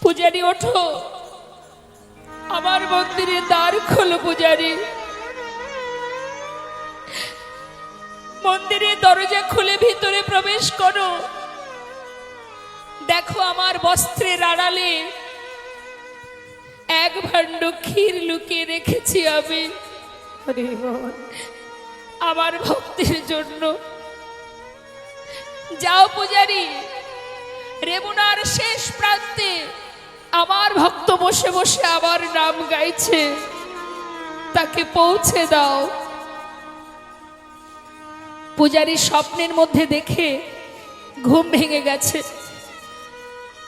পূজারি ওঠো, আমার মন্দিরের দ্বার খোলো পূজারি। মন্দিরের দরজা খুলে ভিতরে প্রবেশ করো। দেখো আমার বস্ত্রের আড়ালে এক ভাণ্ড ক্ষীর লুকিয়ে রেখেছি আমি আমার ভক্তের জন্য। যাও পূজারি, রেমুনার শেষ প্রান্তে আমার ভক্ত বসে বসে আমার নাম গাইছে, তাকে পৌঁছে দাও। পূজারি স্বপ্নের মধ্যে দেখে ঘুম ভেঙে গেছে।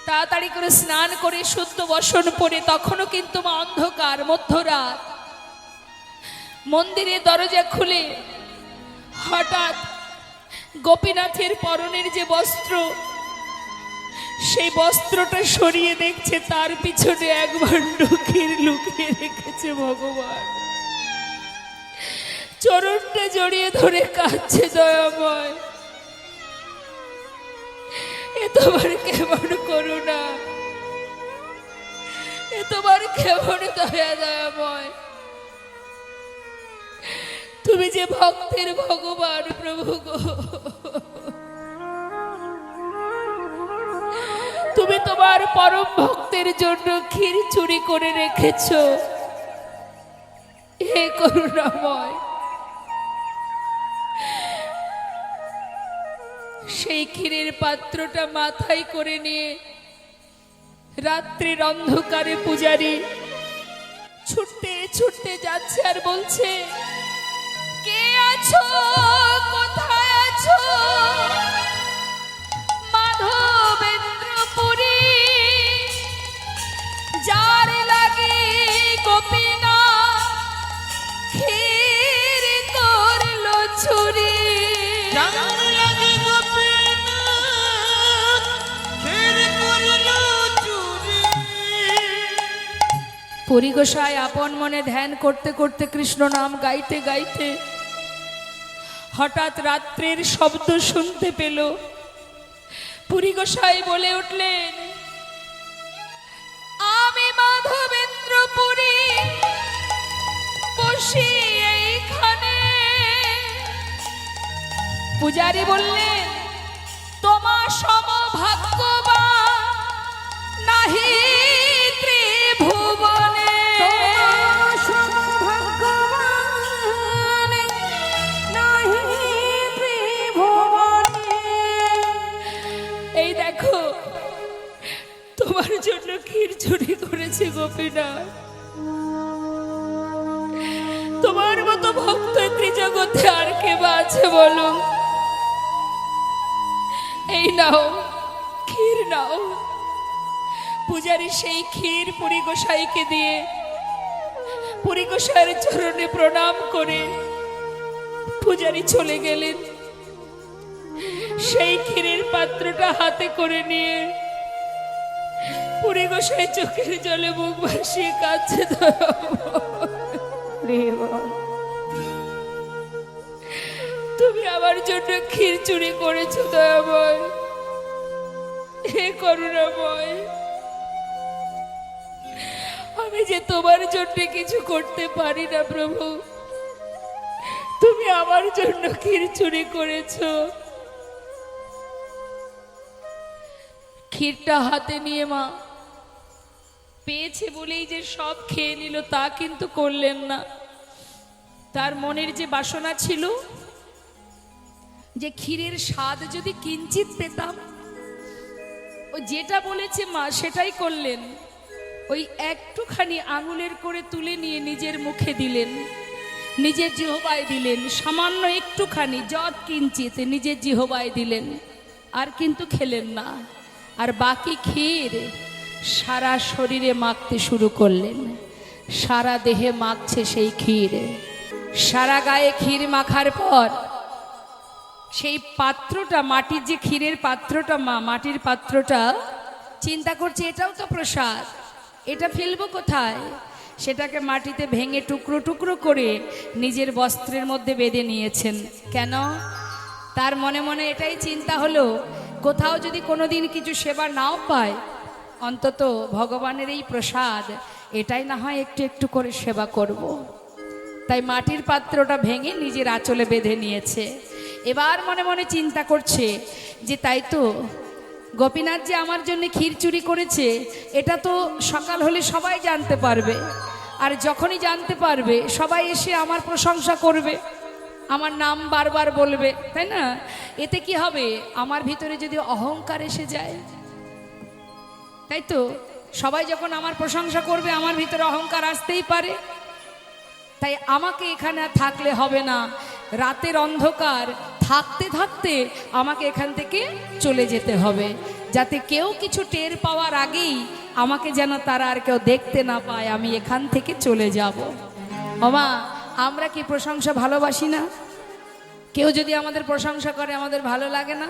তাড়াতাড়ি করে স্নান করে শুদ্ধ বসন পরে, তখনও কিন্তু মা অন্ধকার, মধ্যরাত। মন্দিরের দরজা খুলে হঠাৎ গোপীনাথের পরনের যে বস্ত্র, সেই বস্ত্রটা সরিয়ে দেখছে তার পিছনে এক ভাণ্ড ক্ষীর লুকিয়ে রেখেছে ভগবান। চরণটা জড়িয়ে ধরে কাঁদছে দয়াময়, এ তোমার কেমন করুণা, এ তোমার কেমন দয়া দয়াময়। তুমি যে ভক্তের ভগবান প্রভু গো, তুমি তোমার পরম ভক্তের জন্য ক্ষীর চুরি করে রেখেছ, হে করুণাময়। সেই ক্ষীরের পাত্রটা মাথায় করে নিয়ে রাত্রির অন্ধকারে পূজারি ছুটতে ছুটতে যাচ্ছে আর বলছে, কে আছো, কোথায় আছো, মাধবেন্দ্রপুরী, যার লাগে গোপীনাথ ক্ষীর করলো চুরি। পুরী গোসাই আপন মনে ধ্যান করতে করতে কৃষ্ণ নাম গাইতে গাইতে হঠাৎ রাত্রের শব্দ শুনতে পেল। পুরী গোসাই বলে উঠলেন, আমি মাধবেন্দ্রপুরী বসি এইখানে। পূজারি বললেন, তোমার সমভাগ্যবান নাহি ত্রিভুবনে। এই দেখো, তোমার জন্য ক্ষীর চুরি করেছে গোপীনাথ। তোমার মতো ভক্ত ত্রিজগতে আর কে বা আছে বলো? এই নাও, ক্ষীর নাও। পূজারী সেই ক্ষীর পুরী গোসাইকে দিয়ে পুরী গোসাইয়ের চরণে প্রণাম করে পূজারী চলে গেলেন। সেই ক্ষীরের পাত্রটা হাতে করে নিয়ে পুরী গোসাই চোখের জলে মুখ ভাসিয়ে কাঁদছে। তুমি আমার জন্য ক্ষীর চুরি করেছো দয়াময়, হে করুণাময়। আমি যে তোমার জন্য কিছু করতে পারি না প্রভু, তুমি আমার জন্য ক্ষীর চুরি করেছো। ক্ষীরটা হাতে নিয়ে মা পেয়েছে বলেই যে সব খেয়ে নিল তা কিন্তু করলেন না। তার মনের যে বাসনা ছিল যে ক্ষীরের স্বাদ যদি কিঞ্চিত পেতাম, ও যেটা বলেছে মা সেটাই করলেন। ওই একটুখানি আঙুলের করে তুলে নিয়ে নিজের মুখে দিলেন, নিজের জিহ্বায় দিলেন। সামান্য একটুখানি যৎ কিঞ্চিত নিজের জিহ্বায় দিলেন, আর কিন্তু খেলেন না। আর বাকি ক্ষীর সারা শরীরে মাখতে শুরু করলেন। সারা দেহে মাখছে সেই ক্ষীর। সারা গায়ে ক্ষীর মাখার পর সেই পাত্রটা, মাটির যে ক্ষীরের পাত্রটা, মাটির পাত্রটা চিন্তা করছে এটাও তো প্রসাদ, এটা ফেলবো কোথায়? সেটাকে মাটিতে ভেঙে টুকরো টুকরো করে নিজের বস্ত্রের মধ্যে বেঁধে নিয়েছেন। কেন? তার মনে মনে এটাই চিন্তা হলো, কোথাও যদি কোনোদিন কিছু সেবা নাও পায় অন্তত ভগবানের এই প্রসাদ এটাই না হয় একটু একটু করে সেবা করব। তাই মাটির পাত্রটা ভেঙে নিজের আঁচলে বেঁধে নিয়েছে। এবার মনে মনে চিন্তা করছে যে তাই তো গোপীনাথ যে আমার জন্য ক্ষীর চুরি করেছে এটা তো সকাল হলে সবাই জানতে পারবে, আর যখনই জানতে পারবে সবাই এসে আমার প্রশংসা করবে, আমার নাম বারবার বলবে, তাই না? এতে কি হবে? আমার ভিতরে যদি অহংকার এসে যায়, তাই তো সবাই যখন আমার প্রশংসা করবে আমার ভিতরে অহংকার আসতেই পারে। তাই আমাকে এখানে আর থাকলে হবে না, রাতের অন্ধকার থাকতে থাকতে আমাকে এখান থেকে চলে যেতে হবে, যাতে কেউ কিছু টের পাওয়ার আগেই আমাকে যেন তারা আর কেউ দেখতে না পায়, আমি এখান থেকে চলে যাব। মামা, আমরা কি প্রশংসা ভালোবাসি না? কেউ যদি আমাদের প্রশংসা করে আমাদের ভালো লাগে না?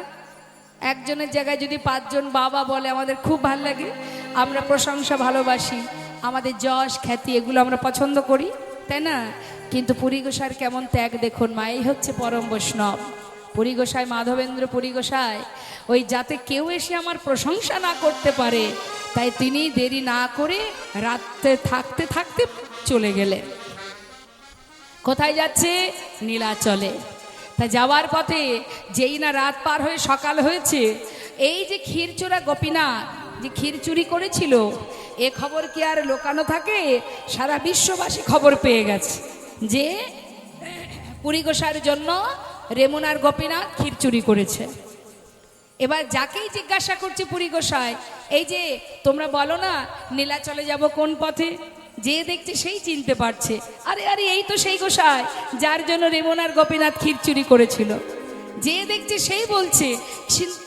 একজনের জায়গায় যদি 5 জন বাবা বলে আমাদের খুব ভালো লাগে। আমরা প্রশংসা ভালোবাসি, আমাদের যশ খ্যাতি এগুলো আমরা পছন্দ করি, তাই না? কিন্তু পুরী গোসাইয়ের কেমন ত্যাগ দেখুন মা, এই হচ্ছে পরম বৈষ্ণব। পুরী গোসাই, মাধবেন্দ্র পুরী গোসাই, ওই যাতে কেউ এসে আমার প্রশংসা না করতে পারে তাই তিনি দেরি না করে রাতে থাকতে থাকতে চলে গেলেন। কোথায় যাচ্ছে? নীলাচলে। তা যাওয়ার পথে যেই না রাত পার হয়ে সকাল হয়েছে, এই যে ক্ষীরচোরা গোপীনাথ যে ক্ষীর চুরি করেছিল এ খবর কি আর লোকানো থাকে? সারা বিশ্ববাসী খবর পেয়ে গেছে যে পুরী গোসাইয়ের জন্য রেমুনার গোপীনাথ ক্ষীর চুরি করেছে। এবার যাকেই জিজ্ঞাসা করছে পুরী গোসাই, এই যে তোমরা বলো না নীলাচলে যাব কোন পথে, যে দেখছে সেই চিনতে পারছে, আরে আরে এই তো সেই গোসাই যার জন্য রেমুনার গোপীনাথ ক্ষীর চুরি করেছিল। যে দেখছে সেই বলছে,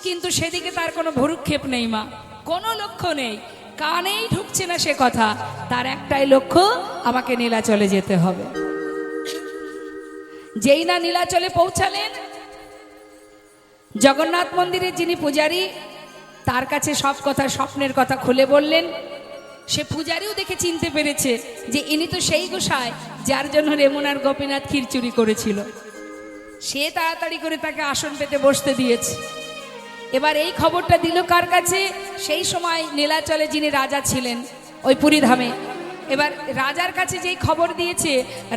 কিন্তু সেদিকে তার কোনো ভ্রুক্ষেপ নেই মা, কোনো লক্ষ্য নেই, কানেই ঢুকছে না সে কথা। তার একটাই লক্ষ্য, আমাকে নীলাচলে যেতে হবে। যেই না নীলাচলে পৌঁছালেন, জগন্নাথ মন্দিরের যিনি পূজারী তার কাছে সব কথা, স্বপ্নের কথা খুলে বললেন। সে পূজারীও দেখে চিনতে পেরেছে যে ইনি তো সেই গোসাই যার জন্য রেমুনার গোপীনাথ ক্ষীর চুরি করেছিল। সে তাড়াতাড়ি করে তাকে আসন পেতে বসতে দিয়েছে। এবার এই খবরটা দিল কার কাছে? সেই সময় নীলাচলে যিনি রাজা ছিলেন ওই পুরীধামে। এবার রাজার কাছে যেই খবর দিয়েছে,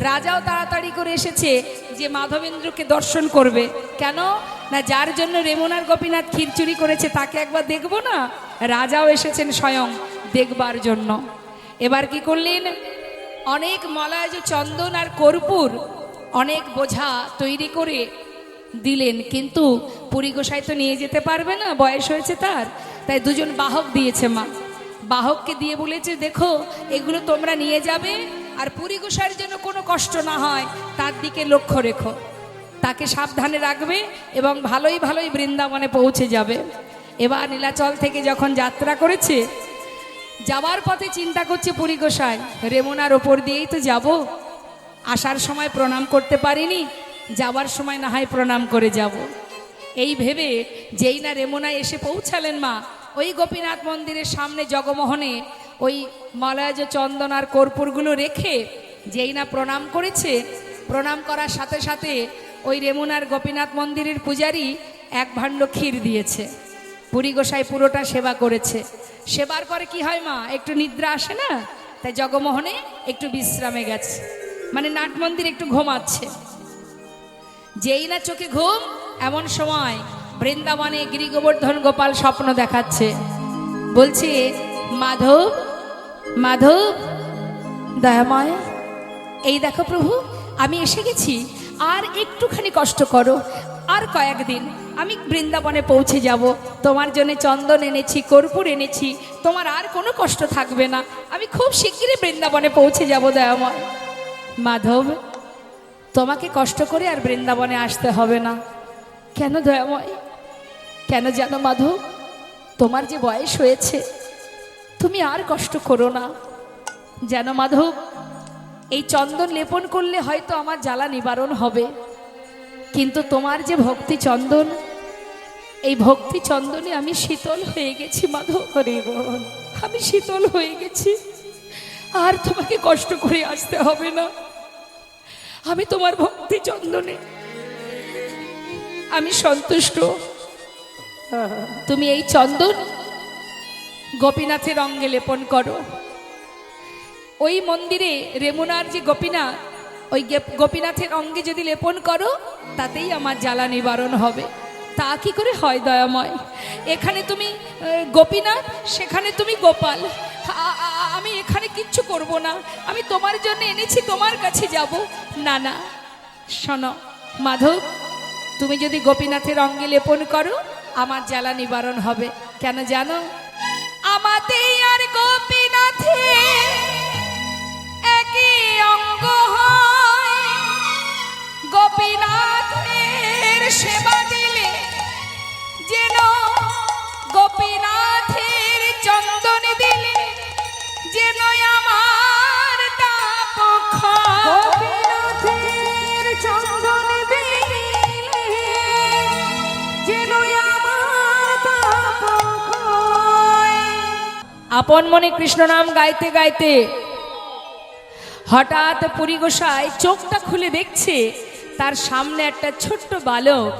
রাজাও তাড়াতাড়ি করে এসেছে যে মাধবেন্দ্রকে দর্শন করবে। কেন না, যার জন্য রেমুনার গোপীনাথ ক্ষীর চুরি করেছে তাকে একবার দেখবো না। রাজাও এসেছেন স্বয়ং দেখবার জন্য। এবার কি করলেন? অনেক মলয় চন্দন আর কর্পূর অনেক বোঝা তৈরি করে দিলেন, কিন্তু পুরী গোসাই তো নিয়ে যেতে পারবে না, বয়স হয়েছে তার। তাই 2 জন বাহক দিয়েছে মা। বাহককে দিয়ে বলেছে, দেখো এগুলো তোমরা নিয়ে যাবে, আর পুরী গোসাইয়ের জন্য কোনো কষ্ট না হয় তার দিকে লক্ষ্য রেখো, তাকে সাবধানে রাখবে এবং ভালোই ভালোই বৃন্দাবনে পৌঁছে যাবে। এবার নীলাচল থেকে যখন যাত্রা করেছে, যাওয়ার পথে চিন্তা করছে পুরী গোসাই, রেমুনার ওপর দিয়েই তো যাব, আসার সময় প্রণাম করতে পারিনি, যাওয়ার সময় না হয় প্রণাম করে যাব। এই ভেবে যেই না রেমুনায় এসে পৌঁছালেন মা, ওই গোপীনাথ মন্দিরের সামনে জগমোহনে ওই মলয়জ চন্দন আর কর্পূরগুলো রেখে যেই না প্রণাম করেছে, প্রণাম করার সাথে সাথে ওই রেমুনার গোপীনাথ মন্দিরের পূজারী 1 ভাণ্ড ক্ষীর দিয়েছে। পুরী গোসাই পুরোটা সেবা করেছে। সেবার পরে কি হয় মা, একটু নিদ্রা আসে না, তাই জগমোহনে একটু বিশ্রামে গেছে, মানে নাট মন্দির একটু ঘুমাচ্ছে। যেই না চোখে ঘুম, এমন সময় বৃন্দাবনে গিরিগোবর্ধন গোপাল স্বপ্ন দেখাচ্ছে, বলছে, মাধব মাধব দয়াময়, এই দেখো প্রভু আমি এসে গেছি, আর একটুখানি কষ্ট করো, আর কয়েকদিন আমি বৃন্দাবনে পৌঁছে যাব, তোমার জন্য চন্দন এনেছি, কর্পূর এনেছি, তোমার আর কোনো কষ্ট থাকবে না, আমি খুব শিগগিরই বৃন্দাবনে পৌঁছে যাব দয়াময়। মাধব, তোমাকে কষ্ট করে আর বৃন্দাবনে আসতে হবে না। কেন দয়াময়? কেন জানো মাধব, তোমার যে বয়স হয়েছে, তুমি আর কষ্ট করো না। জানো মাধব, এই চন্দন লেপন করলে হয়তো আমার জ্বালা নিবারণ হবে, কিন্তু তোমার যে ভক্তি চন্দন, এই ভক্তি চন্দনে আমি শীতল হয়ে গেছি মাধব। হরি বল, আমি শীতল হয়ে গেছি, আর তোমাকে কষ্ট করে আসতে হবে না। আমি তোমার ভক্তি চন্দনে আমি সন্তুষ্ট। তুমি এই চন্দন গোপীনাথের অঙ্গে লেপন করো। ওই মন্দিরে রেমুনার যে গোপীনাথ, ওই গোপীনাথের অঙ্গে যদি লেপন করো তাতেই আমার জ্বালা নিবারণ হবে। তা কি করে হয় দয়াময়? এখানে তুমি গোপীনাথ, সেখানে তুমি গোপাল। আমি এখানে কিচ্ছু করব না, আমি তোমার জন্য এনেছি, তোমার কাছে যাব। না না, শোনো মাধব, তুমি যদি গোপীনাথের অঙ্গে লেপন করো আমার জ্বালা নিবারণ হবে। কেন জানো? আমাতেই আর গোপীনাথে একই অঙ্গ হয়, গোপীনাথের সেবা দিলে যেন গোপীনাথের চন্দন দিলে যেন আমার তাপ ক্ষয়। গোপীনাথের চন্দন দিলে যেন আমার তাপ ক্ষয়। আপন মনে কৃষ্ণ নাম গাইতে গাইতে হঠাৎ পুরী গোসাই চোখটা খুলে দেখছে তার সামনে একটা ছোট্ট বালক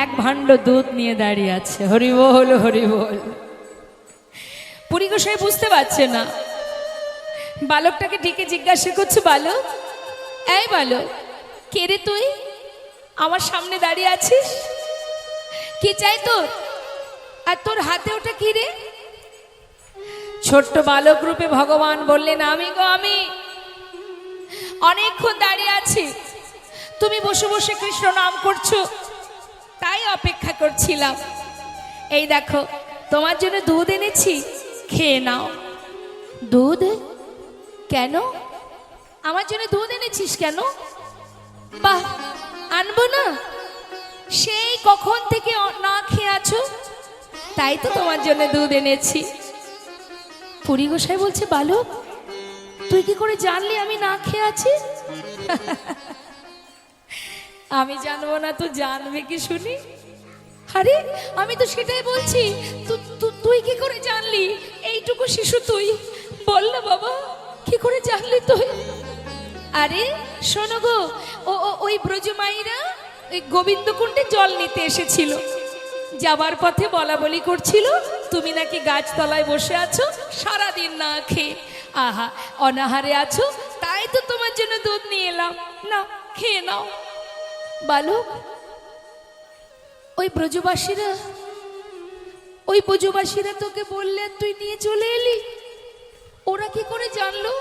এক ভাণ্ড দুধ নিয়ে দাঁড়িয়ে আছে। হরি বল, হরি বল। পুরী গোসাই বুঝতে পারছে না, বালকটাকে ডেকে জিজ্ঞাসা করছে, বালক, এই বালক, কে রে তুই? আমার সামনে দাঁড়িয়ে আছিস, কি চাই তোর? আর তোর হাতে ওটা কি রে? ছোট্ট বালক রূপে ভগবান বললেন, আমি গো আমি, অনেকক্ষণ দাঁড়িয়ে আছি, তুমি বসে বসে কৃষ্ণ নাম করছো, তাই অপেক্ষা করছিলাম। এই দেখো তোমার জন্য দুধ এনেছি, খেয়ে নাও। দুধ? কেন? আমার জন্য দুধ এনেছিস কেন? বাহ, আনবো না? সেই কখন থেকে না খেয়ে আছো, তাই তো তোমার জন্য দুধ এনেছি। পুরী গোসাই বলছে, বালক, তুই কি করে জানলি আমি না খেয়ে আছি? আমি জানবো না তো জানবে কি শুনি? আরে আমি তো সেটাই বলছি, তুই কি করে জানলি? এইটুকু শিশু তুই, বল না বাবা, কি করে জানলি তুই? আরে শোনো গো, ওই ব্রজমাইরা ওই গোবিন্দকুণ্ডে জল নিতে এসেছিল, যাবার পথে বলা বলি করছিল তুমি নাকি গাছতলায় বসে আছো সারাদিন না খেয়ে, আহা অনাহারে আছো, তাই তো তোমার জন্য দুধ নিয়ে এলাম, না খেয়ে নাও। বালক, ওই ব্রজবাসীরা তোকে বললে তুই নিয়ে চলে এলি, ওরা কি করে জানলো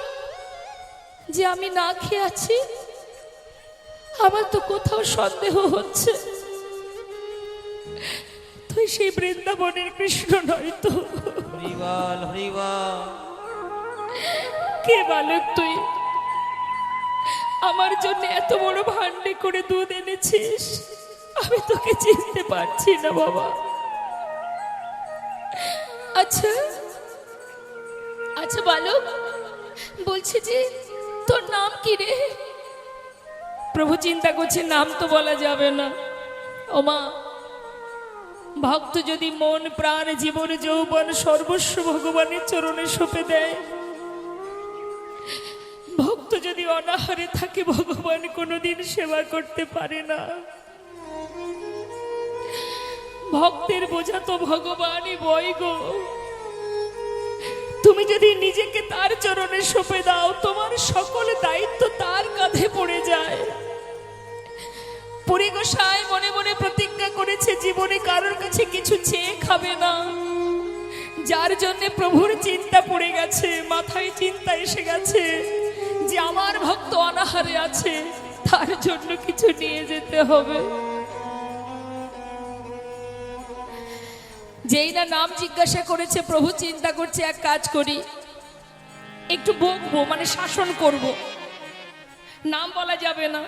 যে আমি না খেয়ে আছি? আমার তো কোথাও সন্দেহ হচ্ছে তুই সেই বৃন্দাবনের কৃষ্ণ নয় তো। হরিবল, হরিবল। কে বালক তুই? আমার জন্য এত বড় ভান্ডে করে দুধ এনেছিস, আমি তোকে চিনতে পারছি না বাবা। আচ্ছা আচ্ছা বালক, বলছি যে তোর নাম কি রে? প্রভু চিন্তা করছে, নাম তো বলা যাবে না। ওমা, ভক্ত যদি মন প্রাণ জীবন যৌবন সর্বস্ব ভগবানের চরণে সঁপে দেয়, ভক্ত যদি অনাহারে থাকে, ভগবান কোনোদিন সেবা করতে পারে না। ভক্তের বোঝা তো ভগবানই বয় গো। তুমি যদি নিজেকে তার চরণে সঁপে দাও, তোমার সকল দায়িত্ব তার কাঁধে পড়ে যায়। পুরী গোসাই মনে মনে প্রতিজ্ঞা করেছে জীবনে কারোর কাছে কিছু চেয়ে খাবে না। যার জন্য প্রভুর চিন্তা পড়ে গেছে, মাথায় চিন্তা এসে গেছে যে আমার ভক্ত অনাহারে আছে, তার জন্য কিছু নিয়ে যেতে হবে। যেই না নাম জিজ্ঞাসা করেছে, প্রভু চিন্তা করছে এক কাজ করি, একটু বকবো, মানে শাসন করব। নাম বলা যাবে না,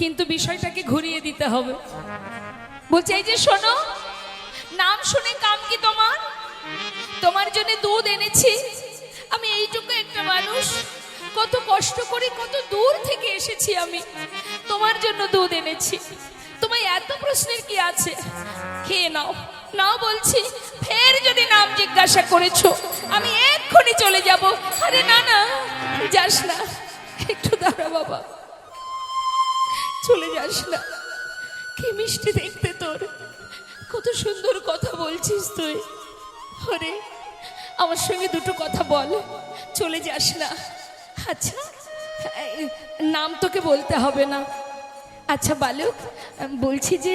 কিন্তু বিষয়টাকে ঘুরিয়ে দিতে হবে। বলছে, এই যে শোনো, নাম শুনে কাম কি তোমার? তোমার জন্য দুধ এনেছি। আমি এইটুকু একটা মানুষ, কত কষ্ট করে কত দূর থেকে এসেছি, আমি তোমার জন্য দুধ এনেছি। তোমায় এত প্রশ্নের কি আছে? খেয়ে নাও। নাও বলছি। ফের যদি নাম জিজ্ঞাসা করেছো, আমি এক্ষুনি চলে যাব। আরে না না, যাস না, একটু দাঁড়া বাবা, চলে যাস না। কি মিষ্টি দেখতে তোর, কত সুন্দর কথা বলছিস তুই। আরে আমার সঙ্গে দুটো কথা বল, চলে যাস না। আচ্ছা, নাম তোকে বলতে হবে না। আচ্ছা বালক, বলছি যে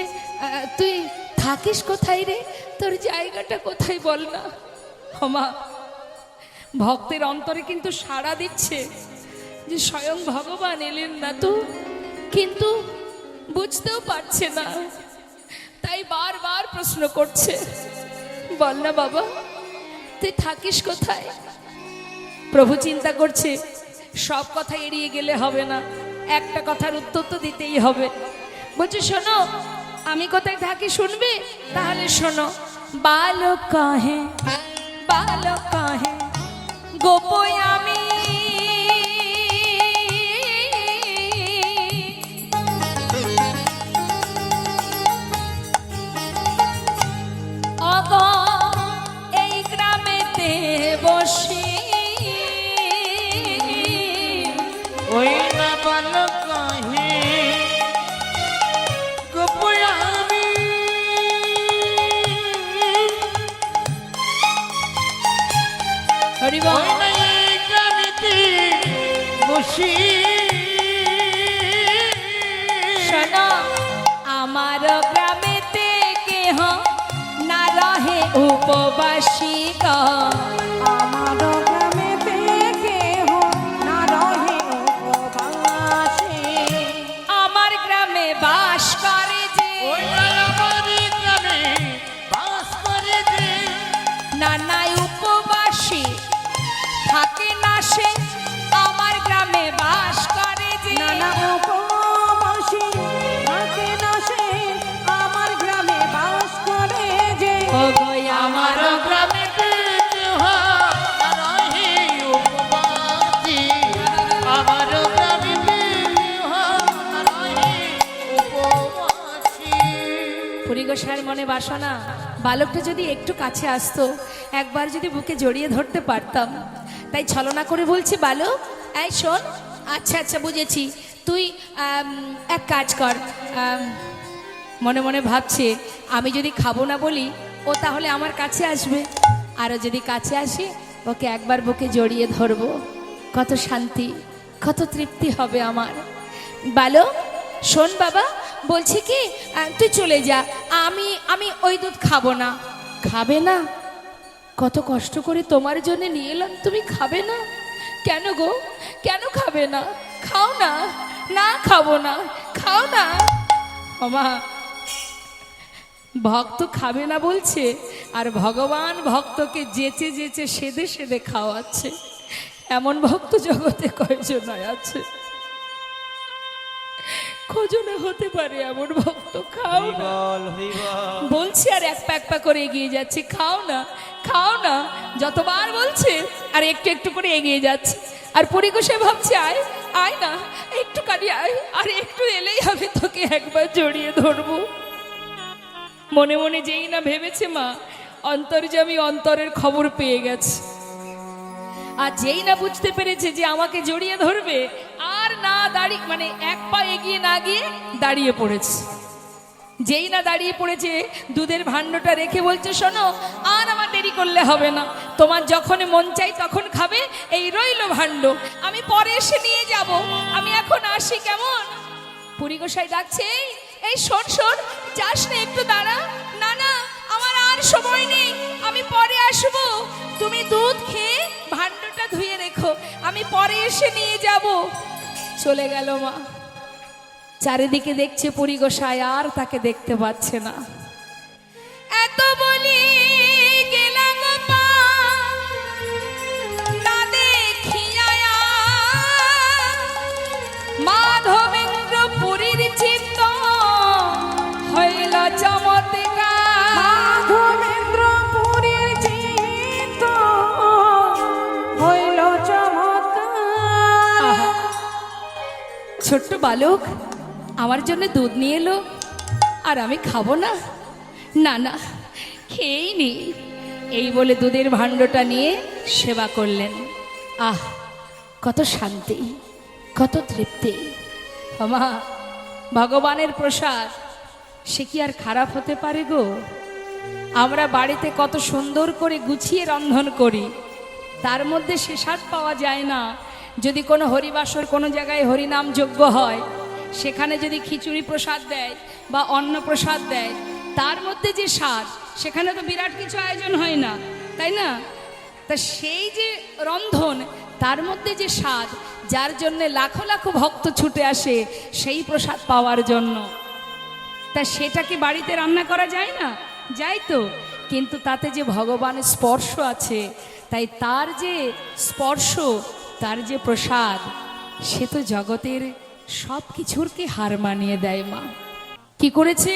তুই থাকিস কোথায় রে? তোর জায়গাটা কোথায় বল না। হমা, ভক্তের অন্তরে কিন্তু সাড়া দিচ্ছে যে স্বয়ং ভগবান এলেন না তো, কিন্তু বুঝতেও পারছে না, তাই বারবার প্রশ্ন করছে। বল না বাবা, তুই থাকিস কোথায়? প্রভু চিন্তা করছে সব কথা এড়িয়ে গেলে হবে না, একটা কথার উত্তর তো দিতেই হবে। বলছে শোনো, আমি কোথায় থাকি শুনবে? তাহলে শোনো। বালক কাহে গোপয় আমি, অগ এই গ্রামেতে বসে, ওই না বালক কাহে গোপয় আমি, হরি বল। ওই না এই গ্রামেতে বসি, শোনো, আমার গ্রামেতে কেহ না রহে উপবাসী গো, আমার গ্রামেতে কেহ না রহে উপবাসী। আমার গ্রামে বাস করে যে, ওই না আমার গ্রামে বাস করে যে, নানা উপবাসী থাকে না সে, আমার গ্রামে বাস করে যে, নানা উপবাসী থাকে না সে, আমার গ্রামে বাস করে যে। ও গো আমার আমার গ্রামেতে কেহ না রহে উপবাসী, আমার গ্রামেতে কেহ না রহে উপবাসী। পরিগোসার মনে বাসনা, বালকটা যদি একটু কাছে আসতো, একবার যদি বুকে জড়িয়ে ধরতে পারতাম। তাই ছলনা করে বলছি, বালক এই শোন। আচ্ছা আচ্ছা বুঝেছি, তুই এক কাজ কর। মনে মনে ভাবছে আমি যদি খাবো না বলি, ও তাহলে আমার কাছে আসবে, আরও যদি কাছে আসে ওকে একবার বুকে জড়িয়ে ধরবো, কত শান্তি, কত তৃপ্তি হবে আমার। বালক শোন বাবা, বলছি কি তুই চলে যা, আমি ওই দুধ খাবো না। খাবে না? কত কষ্ট করে তোমার জন্য নিয়ে এলাম, তুমি খাবে না? কেন গো, কেন খাবে না? খাও না। না খাবো না, খাও না। মামা, ভক্ত খাবে না বলছে, আর ভগবান ভক্তকে যেচে যেচে সেদে সেদে খাওয়াচ্ছে। এমন ভক্ত জগতে কয়জন আছে? খোঁজনে হতে পারে এমন ভক্ত। খাও হরি না বল, হরি বল। বলছি, আর এক পা এক পা করে এগিয়ে যাচ্ছে। খাও না, খাও না, যতবার বলছে আর একটু একটু করে এগিয়ে যাচ্ছে। আর পরিকোষে ভাবছে আয় আয় না, একটু কাটি আয়, আর একটু এলেই আমি তোকে একবার জড়িয়ে ধরবো। মনে মনে যেই না ভেবেছে মা, অন্তর্যামী অন্তরের খবর পেয়ে গেছে। আর যেই না বুঝতে পেরেছে যে আমাকে জড়িয়ে ধরবে, আর না দাঁড়িয়ে, মানে এক পা এগিয়ে না গিয়ে দাঁড়িয়ে পড়েছে। যেই না দাঁড়িয়ে পড়েছে, দুধের ভাণ্ডটা রেখে বলছে শোনো, আর আমার দেরি করলে হবে না, তোমার যখন মন চাই তখন খাবে, এই রইল ভাণ্ড, আমি পরে এসে নিয়ে যাব, আমি এখন আসি কেমন। পুরীগোসাই ডাকছে, এই শোন শোন, যাস না, একটু দাঁড়া। না না, আমার আর সময় নেই, আমি পরে আসবো, তুমি দুধ খেয়ে ভাণ্ডটা ধুয়ে রেখো, আমি পরে এসে নিয়ে যাব। চলে গেল মা। চারিদিকে দেখছে পরিগোসাই, আর তাকে দেখতে পাচ্ছে না। এত বলি গেলাম মা, না দেখিয়া মাধবেন্দ্র পুরীর চিত্ত হইল চমৎকার। মাধবেন্দ্র পুরীর চিত্ত হইল চমৎকার। আহা, ছোট্ট বালক আমার জন্য দুধ নিয়ে এলো, আর আমি খাবো না? না না, খেয়েই নি। এই বলে দুধের ভাণ্ডটা নিয়ে সেবা করলেন। আহ, কত শান্তি, কত তৃপ্তি। মা, ভগবানের প্রসাদ সে কি আর খারাপ হতে পারে গো? আমরা বাড়িতে কত সুন্দর করে গুছিয়ে রন্ধন করি, তার মধ্যে সে স্বাদ পাওয়া যায় না। যদি কোনো হরিবাসর কোনো জায়গায় হরিনাম যজ্ঞ হয়, সেখানে যদি খিচুড়ি প্রসাদ দেয় বা অন্ন প্রসাদ দেয়, তার মধ্যে যে স্বাদ, সেখানে তো বিরাট কিছু আয়োজন হয় না, তাই না? তা সেই যে রন্ধন, তার মধ্যে যে স্বাদ, যার জন্যে লাখো লাখো ভক্ত ছুটে আসে সেই প্রসাদ পাওয়ার জন্য, তা সেটা কি বাড়িতে রান্না করা যায় না? যায় তো, কিন্তু তাতে যে ভগবানের স্পর্শ আছে, তাই তার যে স্পর্শ, তার যে প্রসাদ, সে তো জগতের সব কিছুরকে হার মানিয়ে দেয়। মা কি করেছে?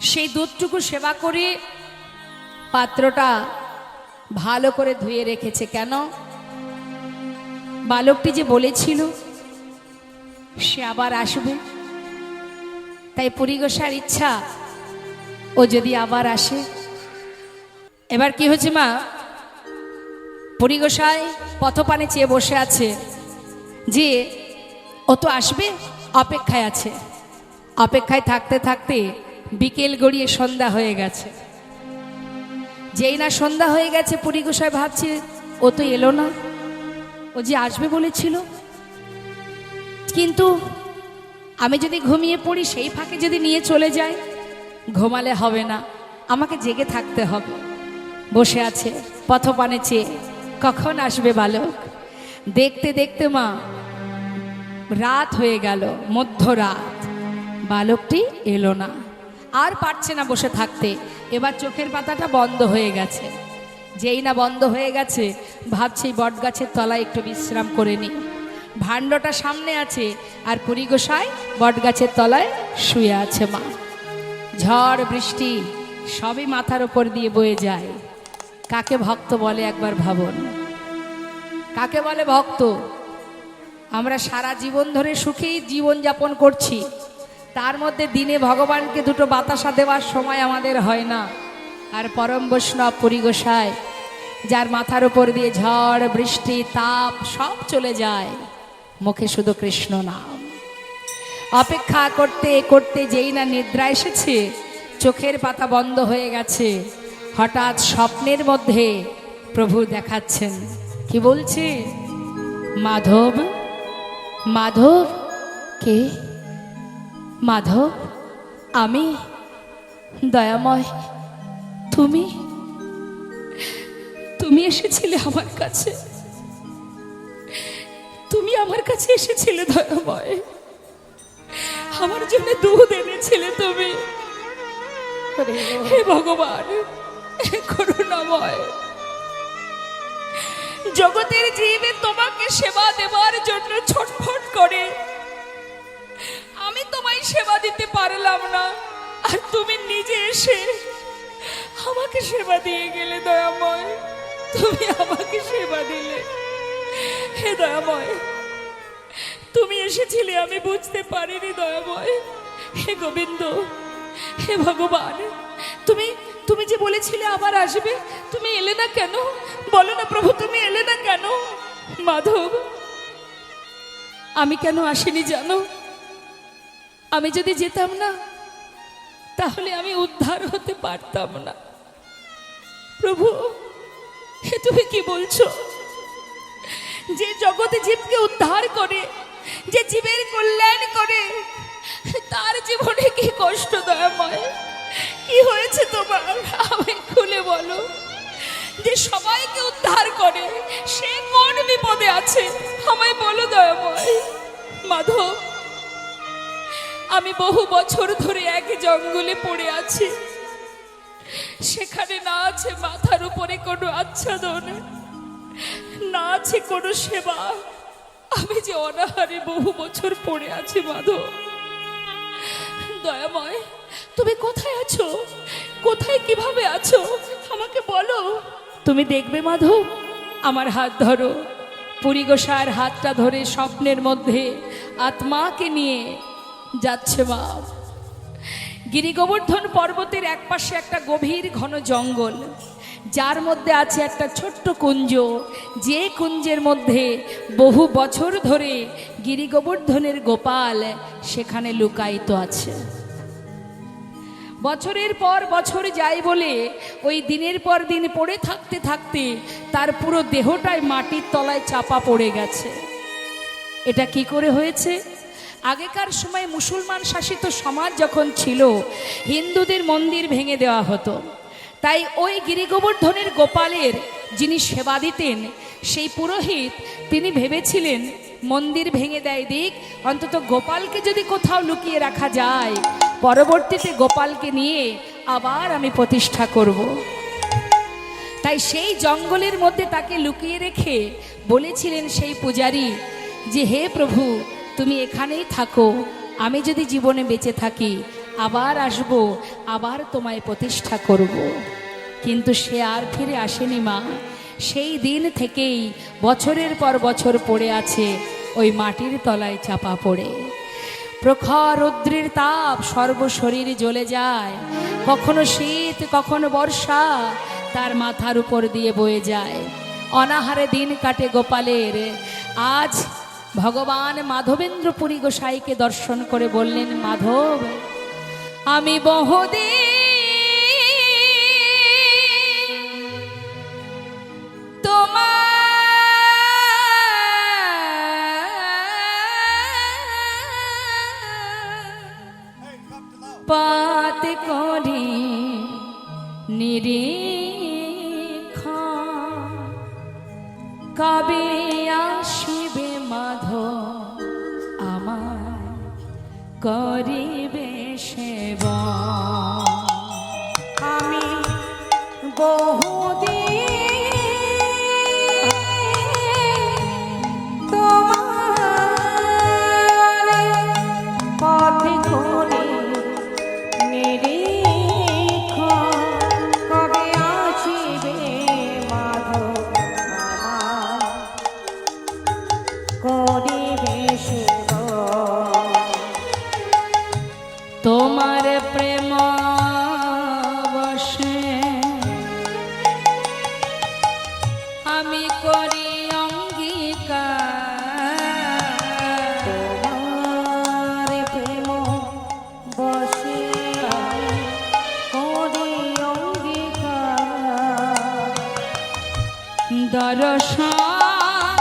সেই দুধটুকু সেবা করে পাত্রটা ভালো করে ধুয়ে রেখেছে। কেন? বালকটি যে বলেছিল সে আবার আসবে, তাই পুরীগোসার ইচ্ছা ও যদি আবার আসে। এবার কি হয়েছে মা? পুরীগোসাই পথপানে চেয়ে বসে আছে যে ও তো আসবে, অপেক্ষায় আছে। অপেক্ষায় থাকতে থাকতে বিকেল গড়িয়ে সন্ধ্যা হয়ে গেছে। যেই না সন্ধ্যা হয়ে গেছে, পুরীগোসাই ভাবছে ও তো এলো না, ও যে আসবে বলেছিল। কিন্তু আমি যদি ঘুমিয়ে পড়ি, সেই ফাঁকে যদি নিয়ে চলে যায়, ঘুমালে হবে না, আমাকে জেগে থাকতে হবে। বসে আছে পথপানে চেয়ে, কখন আসবে বালক। দেখতে দেখতে মা রাত হয়ে গেল, মধ্যরাত, বালকটি এলো না। আর পারছে না বসে থাকতে, এবার চোখের পাতাটা বন্ধ হয়ে গেছে। যেই না বন্ধ হয়ে গেছে, ভাবছে বট গাছের তলায় একটু বিশ্রাম করে নি। ভাণ্ডটা সামনে আছে, আর পুরীগোসাই বট গাছের তলায় শুয়ে আছে। মা ঝড় বৃষ্টি সবই মাথার উপর দিয়ে বয়ে যায়। কাকে ভক্ত বলে একবার ভাবুন, কাকে বলে ভক্ত? আমরা সারা জীবন ধরে সুখেই জীবন যাপন করছি, তার মধ্যে দিনে ভগবানকে দুটো বাতাসা দেওয়ার সময় আমাদের হয় না। আর পরম বৈষ্ণব পুরীগোসাই, যার মাথার উপর দিয়ে ঝড় বৃষ্টি তাপ সব চলে যায়, মুখে শুধু কৃষ্ণ নাম। অপেক্ষা করতে করতে যেই না নিদ্রা এসেছে, চোখের পাতা বন্ধ হয়ে গেছে, হঠাৎ স্বপ্নের মধ্যে প্রভু দেখাচ্ছেন। কি বলছে? মাধব, মাধব। কে? মাধব, আমি দয়াময়। তুমি তুমি এসেছিলে আমার কাছে, তুমি আমার কাছে এসেছিলে দয়াময়, আমার জন্য দুধ এনেছিলে তুমি। হে ভগবান, হে করুণাময়, জগতের জীবে তোমাকে সেবা দেওয়ার জন্য ছটফট করে আমি তোমায় সেবা দিতে পারলাম না, আর তুমি নিজে এসে আমাকে সেবা দিয়ে গেলে দয়াময়। তুমি আমাকে সেবা দিলে। হে দয়াময়, তুমি এসেছিলে আমি বুঝতে পারিনি দয়াময়। হে গোবিন্দ, হে ভগবান, তুমি তুমি যে বলেছিলে আবার আসবে, তুমি এলে না কেন? বলো না প্রভু, তুমি এলে না কেন? মাধব, আমি কেন আসিনি জানো? আমি যদি যেতাম না, তাহলে আমি উদ্ধার হতে পারতাম না। প্রভু, হে তুমি কি বলছো? যে জগতে জীবকে উদ্ধার করে, যে জীবের কল্যাণ করে, তার জীবনে কি কষ্ট দয়াময়? কি হয়েছে তোমার? আমি খুলে বলো। যে সবাইকে উদ্ধার করে, সে কোন বিপদে আছে আমায় বলো দয়াময়। মাধব, আমি বহু বছর ধরে এক জঙ্গলে পড়ে আছি, সেখানে না আছে মাথার উপরে কোনো আচ্ছাদন, না আছে কোনো সেবা। আমি যে অনাহারে বহু বছর পড়ে আছি মাধব। দয়াময়, তুমি কোথায় আছো? কোথায় কিভাবে আছো আমাকে বলো। তুমি দেখবে মাধব, আমার হাত ধরো। পুরীগোসার হাতটা ধরে স্বপ্নের মধ্যে আত্মাকে নিয়ে যাচ্ছে মা। গিরি গোবর্ধন পর্বতের একপাশে একটা গভীর ঘন জঙ্গল, যার মধ্যে আছে একটা ছোট্ট কুঞ্জ, যে কুঞ্জের মধ্যে বহু বছর ধরে গিরি গোবর্ধনের গোপাল সেখানে লুকায়িত আছে। বছরের পর বছর যায় বলে ওই দিনের পর দিন পড়ে থাকতে থাকতে তার পুরো দেহটাই মাটির তলায় চাপা পড়ে গেছে। এটা কি করে হয়েছে? আগেকার সময় মুসলমান শাসিত সমাজ যখন ছিল, হিন্দুদের মন্দির ভেঙে দেওয়া হতো। তাই ওই গিরিগোবর্ধনের গোপালের যিনি সেবা দিতেন, সেই পুরোহিত তিনি ভেবেছিলেন মন্দির ভেঙে দেয় দিক, অন্তত গোপালকে যদি কোথাও লুকিয়ে রাখা যায়, পরবর্তীতে গোপালকে নিয়ে আবার আমি প্রতিষ্ঠা করব। তাই সেই জঙ্গলের মধ্যে তাকে লুকিয়ে রেখে বলেছিলেন সেই পূজারী যে, হে প্রভু, তুমি এখানেই থাকো, আমি যদি জীবনে বেঁচে থাকি আবার আসব, আবার তোমায় প্রতিষ্ঠা করব। কিন্তু সে আর ফিরে আসেনি মা। সেই দিন থেকেই বছরের পর বছর পড়ে আছে ওই মাটির তলায় চাপা পড়ে। প্রখর রৌদ্রের তাপ সর্বশরীর জ্বলে যায়, কখনো শীত কখনো বর্ষা তার মাথার উপর দিয়ে বয়ে যায়। অনাহারে দিন কাটে গোপালের। আজ ভগবান মাধবেন্দ্র পুরী গোসাইকে দর্শন করে বললেন, মাধব, আমি বহুদিন পাত করি নিরীক্ষণ, কবে আসিবে মাধব আমার করিবে সেবা। আমি বহুদিন তোমার পথে করে নিরীক্ষণ, কবে আসিবে মাধব আমার করিবে সেবা। তোমার প্রেম বসে আমি করি অঙ্গীকার, তোমার প্রেম বসে করি অঙ্গীকার। দর্শন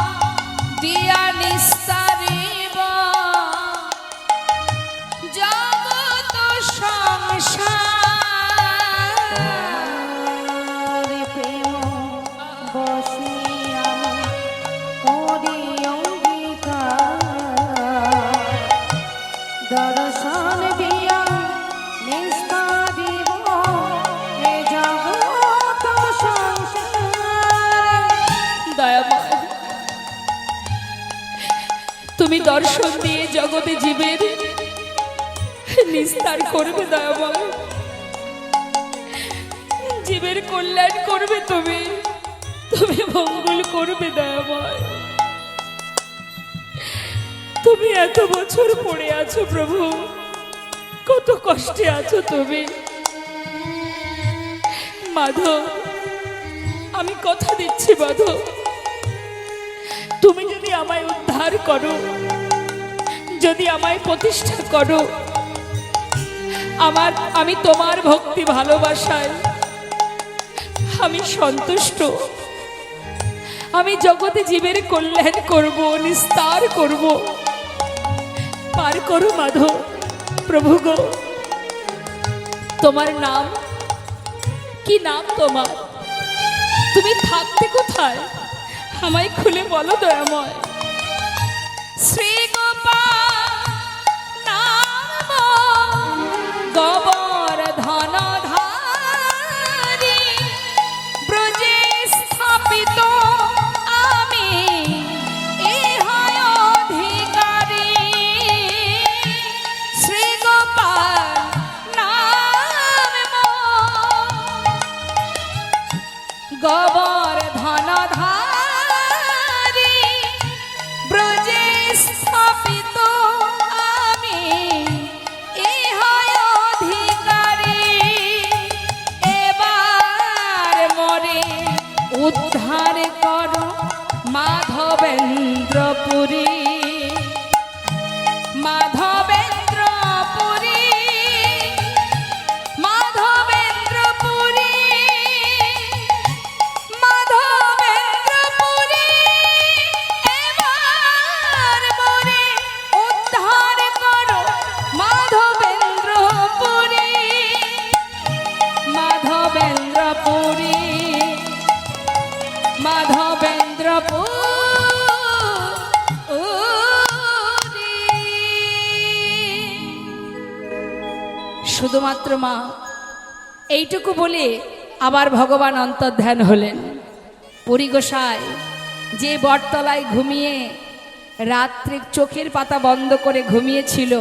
দিয়া নিস্তারিব জগৎ সংসার। তোমার প্রেম বসে আমি করি অঙ্গীকার। দর্শন দিয়া নিস্তারিব এ জগৎ সংসার। দয়াময়, তুমি দর্শন দিয়ে জগতে জীবের নিস্তার করবে। দয়াময়, জীবের কল্যাণ করবে, তুমি মঙ্গল করবে। দয়াময়, তুমি এত বছর পড়ে আছো প্রভু, কত কষ্টে আছো তুমি। মাধব, আমি কথা দিচ্ছি মাধব, তুমি যদি আমায় উদ্ধার করো, যদি আমায় প্রতিষ্ঠা করো, আমি তোমার ভক্তি ভালোবাসায় আমি সন্তুষ্ট। আমি জগতে জীবের কল্যাণ করব, নিস্তার করব। পার করো মাধব। প্রভু গো, তোমার নাম কি? নাম তোমার? তুমি থাকতে কোথায়? আমায় খুলে বলো দয়াময়। শ্রী গোপাল নাম গোবর্ধন ধারী, ব্রজে স্থাপিত আমি ইহার অধিকারী। শ্রী গোপাল নাম গোবর্ধন ধারী, ব্রজে স্থাপিত আমি ইহার অধিকারী। এবার মরে উদ্ধার করো মাধবেন্দ্রপুরী, মাধবেন্দ্রপুরী, শুধুমাত্র মা এইটুকু বলে আবার ভগবান অন্তর্ধান হলেন। পুরী গোসাই যে বটতলায় ঘুমিয়ে রাত্রে চোখের পাতা বন্ধ করে ঘুমিয়েছিল,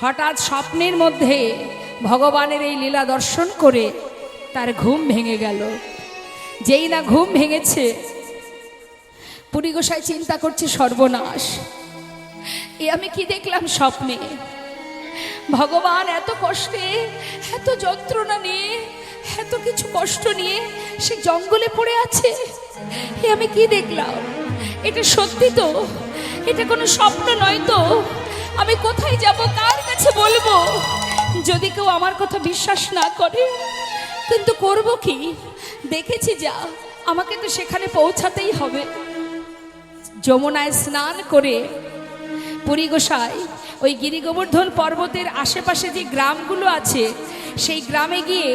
হঠাৎ স্বপ্নের মধ্যে ভগবানের এই লীলা দর্শন করে তার ঘুম ভেঙে গেল। যেই না ঘুম ভেঙেছে, পুরী গোসাই চিন্তা করছে, সর্বনাশ, এ আমি কি দেখলাম স্বপ্নে? ভগবান এত কষ্টে, এত যন্ত্রণা নিয়ে, এত কিছু কষ্ট নিয়ে সে জঙ্গলে পড়ে আছে। এ আমি কি দেখলাম? এটা সত্যি তো? এটা কোনো স্বপ্ন নয় তো? আমি কোথায় যাব, কার কাছে বলবো? যদি কেউ আমার কথা বিশ্বাস না করে, কিন্তু করব কি? দেখেছি যা, আমাকে তো সেখানে পৌঁছাতেই হবে। যমুনায় স্নান করে পুরী গোসাই ওই গিরি গোবর্ধন পর্বতের আশেপাশে যে গ্রামগুলো আছে, সেই গ্রামে গিয়ে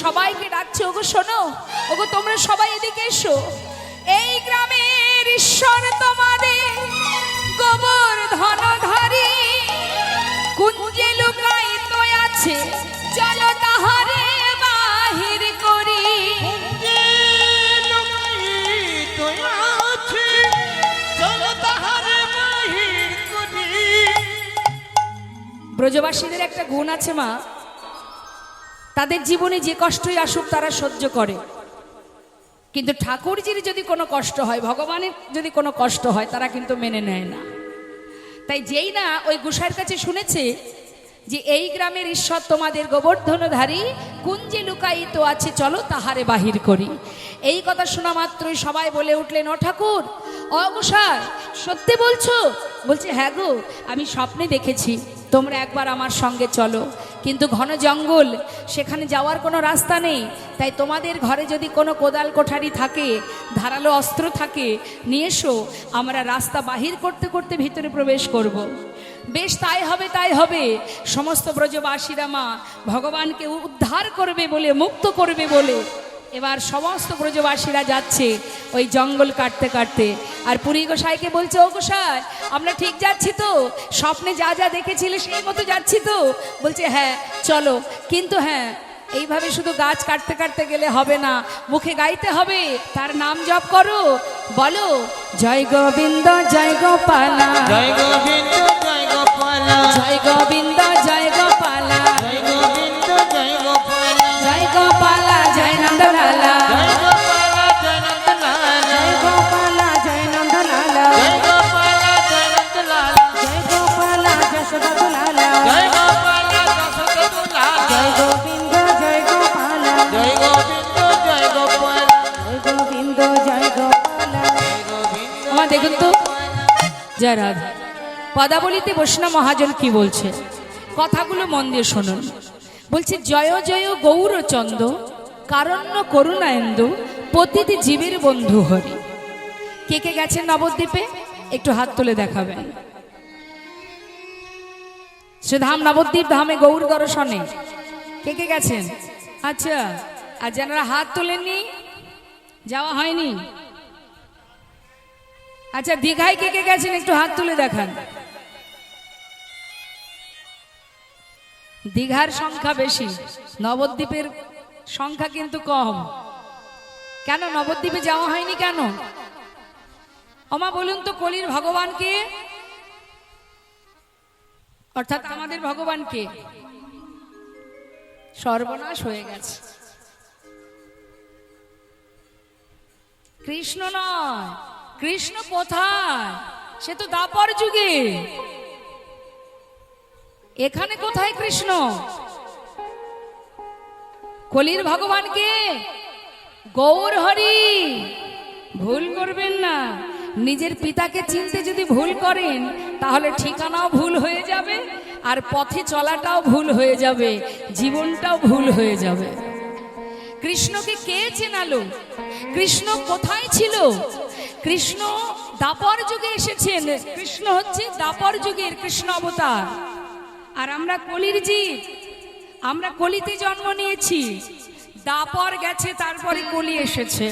সবাইকে ডাকছে, ওগো শোনো, ওগো তোমরা সবাই এদিকে এসো, এই গ্রামের ঈশ্বর তোমাদের গোবর্ধনধারী কুঞ্জে লুকায়িত আছে, চলো তাহারে বাহির করি। ব্রজবাসীদের একটা গুণ আছে মা, তাদের জীবনে যে কষ্টই আসুক তারা সহ্য করে, কিন্তু ঠাকুরজির যদি কোনো কষ্ট হয়, ভগবানের যদি কোনো কষ্ট হয়, তারা কিন্তু মেনে নেয় না। তাই যেই না ওই গোসাইয়ের কাছে শুনেছে যে এই গ্রামের ঈশ্বর তোমাদের গোবর্ধনধারী কুঞ্জে লুকায়িত আছে, চলো তাহারে বাহির করি, এই কথা শোনা মাত্রই সবাই বলে উঠলেন, ও ঠাকুর, ও গোসাই, সত্যি বলছো? বলছে, হ্যাঁ গো, আমি স্বপ্নে দেখেছি, তোমরা একবার আমার সঙ্গে চলো, কিন্তু ঘন জঙ্গল, সেখানে যাওয়ার কোনো রাস্তা নেই, তাই তোমাদের ঘরে যদি কোনো কোদাল কোঠারি থাকে, ধারালো অস্ত্র থাকে, নিয়ে এসো, আমরা রাস্তা বাহির করতে করতে ভিতরে প্রবেশ করব। বেশ, তাই হবে, তাই হবে। সমস্ত ব্রজবাসীরা মা ভগবানকে উদ্ধার করবে বলে, মুক্ত করবে বলে এবার সমস্ত ব্রজবাসীরা যাচ্ছে ওই জঙ্গল কাটতে কাটতে। আর পুরী গোসাইকে বলছে, ও গোসাই, আমরা ঠিক যাচ্ছি তো? স্বপ্নে যা যা দেখেছিলে সেই মতো যাচ্ছি তো? বলছে, হ্যাঁ চলো, কিন্তু হ্যাঁ, এইভাবে শুধু গাছ কাটতে কাটতে গেলে হবে না, মুখে গাইতে হবে, তার নাম জপ করো, বলো, জয় গোবিন্দ জয় গোপালা, জয় গোবিন্দ জয় গোপালা, জয় গোবিন্দ জয় গোপালা, জয় গোবিন্দ জয় গোপালা, জয় গোপালা জয় নন্দলালা, জয় গোপালা জয় নন্দলালা, জয় গোপালা জয় নন্দলালা, জয় গোপালা জয় নন্দলালা, জয় গোপালা যশোদালালা, জয় গোপালা যশোদালালা, জয় গোবিন্দ জয় গোপালা, জয় গোবিন্দ জয় গোপালা, জয় গোবিন্দ জয় গোপালা। আমার দেখুন তো, জয় রাধা। পদাবলিতে বৈষ্ণব মহাজন কি বলছে, কথাগুলো মন দিয়ে শুনুন। বলছে, জয় জয় গৌরচন্দ কারণ্য করুণায়েন্দু প্রতিটি জীবের বন্ধু হরি। কে কে গেছেন নবদ্বীপে? একটু হাত তুলে দেখাবেন। শ্রীধাম নবদ্বীপ ধামে গৌর দর্শনে কে কে গেছেন? আচ্ছা, আর যারা হাত তোলেননি, যাওয়া হয়নি? আচ্ছা, দীঘায় কে কে গেছেন? একটু হাত তুলে দেখান। দীঘার সংখ্যা বেশি, নবদ্বীপের সংখ্যা কিন্তু কম। কেন নবদ্বীপে যাওয়া হয়নি কেন? ওমা বলুন তো, কলির ভগবানকে, অর্থাৎ আমাদের ভগবানকে, সর্বনাশ হয়ে গেছে। কৃষ্ণ নয়, কৃষ্ণ কোথায়? সে তো দাপর যুগে, এখানে কোথায় কৃষ্ণ? কলির ভগবানকে গৌর হরি। ভুল করবেন না, নিজের পিতাকে চিনতে যদি ভুল করেন, তাহলে ঠিকানাও ভুল হয়ে যাবে, আর পথে চলাটাও ভুল হয়ে যাবে, জীবনটাও ভুল হয়ে যাবে। কৃষ্ণকে কে চেনালো? কৃষ্ণ কোথায় ছিল? কৃষ্ণ দাপর যুগে এসেছেন। কৃষ্ণ হচ্ছে দাপর যুগের কৃষ্ণ অবতার, আর আমরা কলির জীব, আমরা কলিতে জন্ম নিয়েছি। দাপর গেছে, তারপরে কলি এসেছে।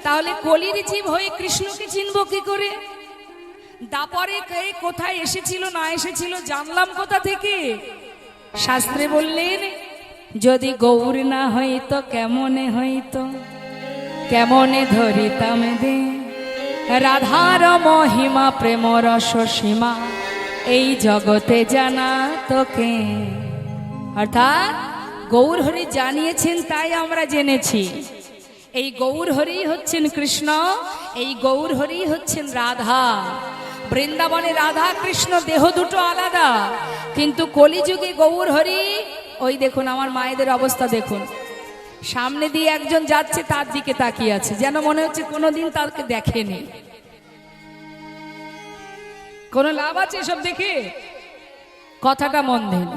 তাহলে কলির জীব হয়ে কৃষ্ণকে চিনব কি করে? দাপরে কে কোথায় এসেছিল না এসেছিল জানলাম কোথা থেকে? শাস্ত্রে বললেন, যদি গৌর না হইতো কেমনে হইতো, কেমনে ধরিতাম দে রাধার মহিমা প্রেম রস সীমা, এই জগতে জানা তোকে। অর্থাৎ গৌর হরি জানিয়েছেন তাই আমরা জেনেছি। এই গৌর হরি হচ্ছেন কৃষ্ণ, এই গৌর হরি হচ্ছেন রাধা। বৃন্দাবনে রাধা কৃষ্ণ দেহ দুটো আলাদা, কিন্তু কলিযুগে গৌর হরি, ওই দেখুন আমার মায়েদের অবস্থা দেখুন, সামনে দিয়ে একজন যাচ্ছে তার দিকে তাকিয়ে আছে, যেন মনে হচ্ছে কোনোদিন তাকে দেখেনি। কোনো লাভ আছে এসব দেখে? কথাটা মন দেন।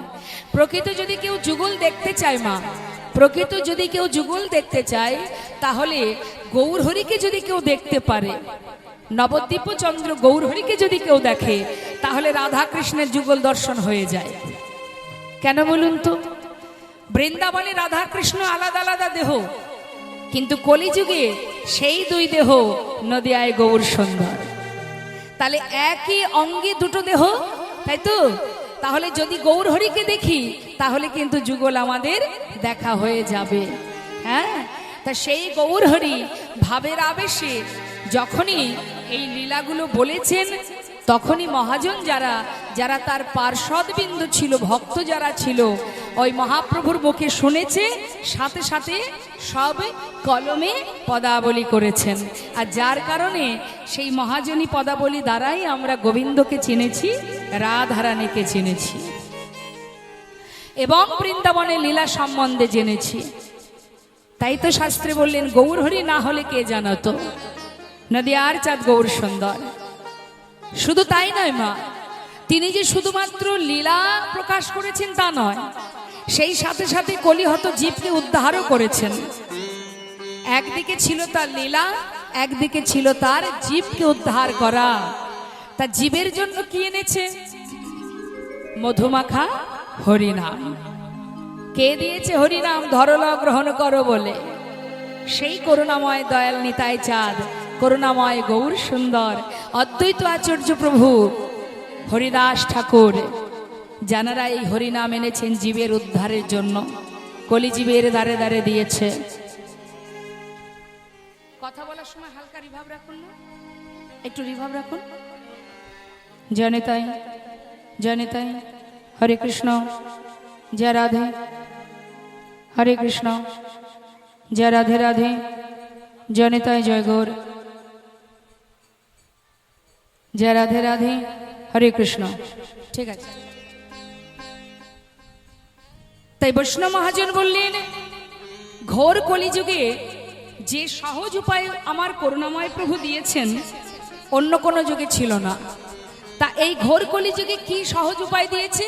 প্রকৃত যদি কেউ যুগল দেখতে চায় মা, প্রকৃত যদি কেউ যুগল দেখতে চায়, তাহলে গৌরহরিকে যদি কেউ দেখতে পারে, নবদ্বীপ চন্দ্র গৌরহরিকে যদি কেউ দেখে, তাহলে রাধা কৃষ্ণের যুগল দর্শন হয়ে যায়। কেন বলুন তো? বৃন্দাবনে রাধা কৃষ্ণ আলাদা আলাদা দেহ, কিন্তু কলিযুগে সেই দুই দেহ নদিয়ায় গৌর সুন্দর। তাহলে একই অঙ্গে দুটো দেহ, তাই তো? তাহলে যদি গৌর হরিকে দেখি, তাহলে কিন্তু যুগল আমাদের দেখা হয়ে যাবে। হ্যাঁ, তা সেই গৌর হরি ভাবের আবেশে যখনই এই লীলাগুলো বলেছেন, তখনই মহাজন যারা যারা তার পার্শ্বদবিন্দু ছিল, ভক্ত যারা ছিল, ওই মহাপ্রভুর মুখে শুনেছে, সাথে সাথে সব কলমে পদাবলী করেছেন। আর যার কারণে সেই মহাজনী পদাবলী দ্বারাই আমরা গোবিন্দকে চিনেছি, রাধারানীকে চিনেছি, এবং বৃন্দাবনের লীলা সম্বন্ধে জেনেছি। তাই তো শাস্ত্রে বললেন, গৌর হরি না হলে কে জানতো, নদিয়ার চাঁদ গৌর সুন্দর। শুধু তাই নয় মা, তিনি যে শুধুমাত্র লীলা প্রকাশ করেছেন তা নয়, সেই সাথে সাথে কলিহত জীবকে উদ্ধারও করেছেন। একদিকে ছিল তার লীলা, একদিকে ছিল তার জীবকে উদ্ধার করা। তা জীবের জন্য কি এনেছে? মধুমাখা হরিনাম। কে দিয়েছে হরিনাম? ধরল গ্রহণ করো বলে। সেই করুণাময় দয়াল নিতাই চাঁদ, করুণাময় গৌর সুন্দর, অদ্বৈত আচার্য প্রভু হরিদাস ঠাকুর, যারা এই হরিনাম এনেছেন জীবের উদ্ধারের জন্য, কলিজীবের দ্বারে দ্বারে দিয়েছে। কথা বলার সময় হালকা রিভাব রাখুন না, একটু রিভাব রাখুন। জনিতাই জনিতাই, হরে কৃষ্ণ, জয় রাধে, হরে কৃষ্ণ, জয় রাধে রাধে, জনিতাই জয় গৌর, জয় রাধে রাধে, হরে কৃষ্ণ। ঠিক আছে। তাই বৈষ্ণব মহাজন বললেন, ঘোর কলিযুগে যে সহজ উপায় আমার করুণাময় প্রভু দিয়েছেন, অন্য কোনো যুগে ছিল না। তা এই ঘোর কলিযুগে কি সহজ উপায় দিয়েছে?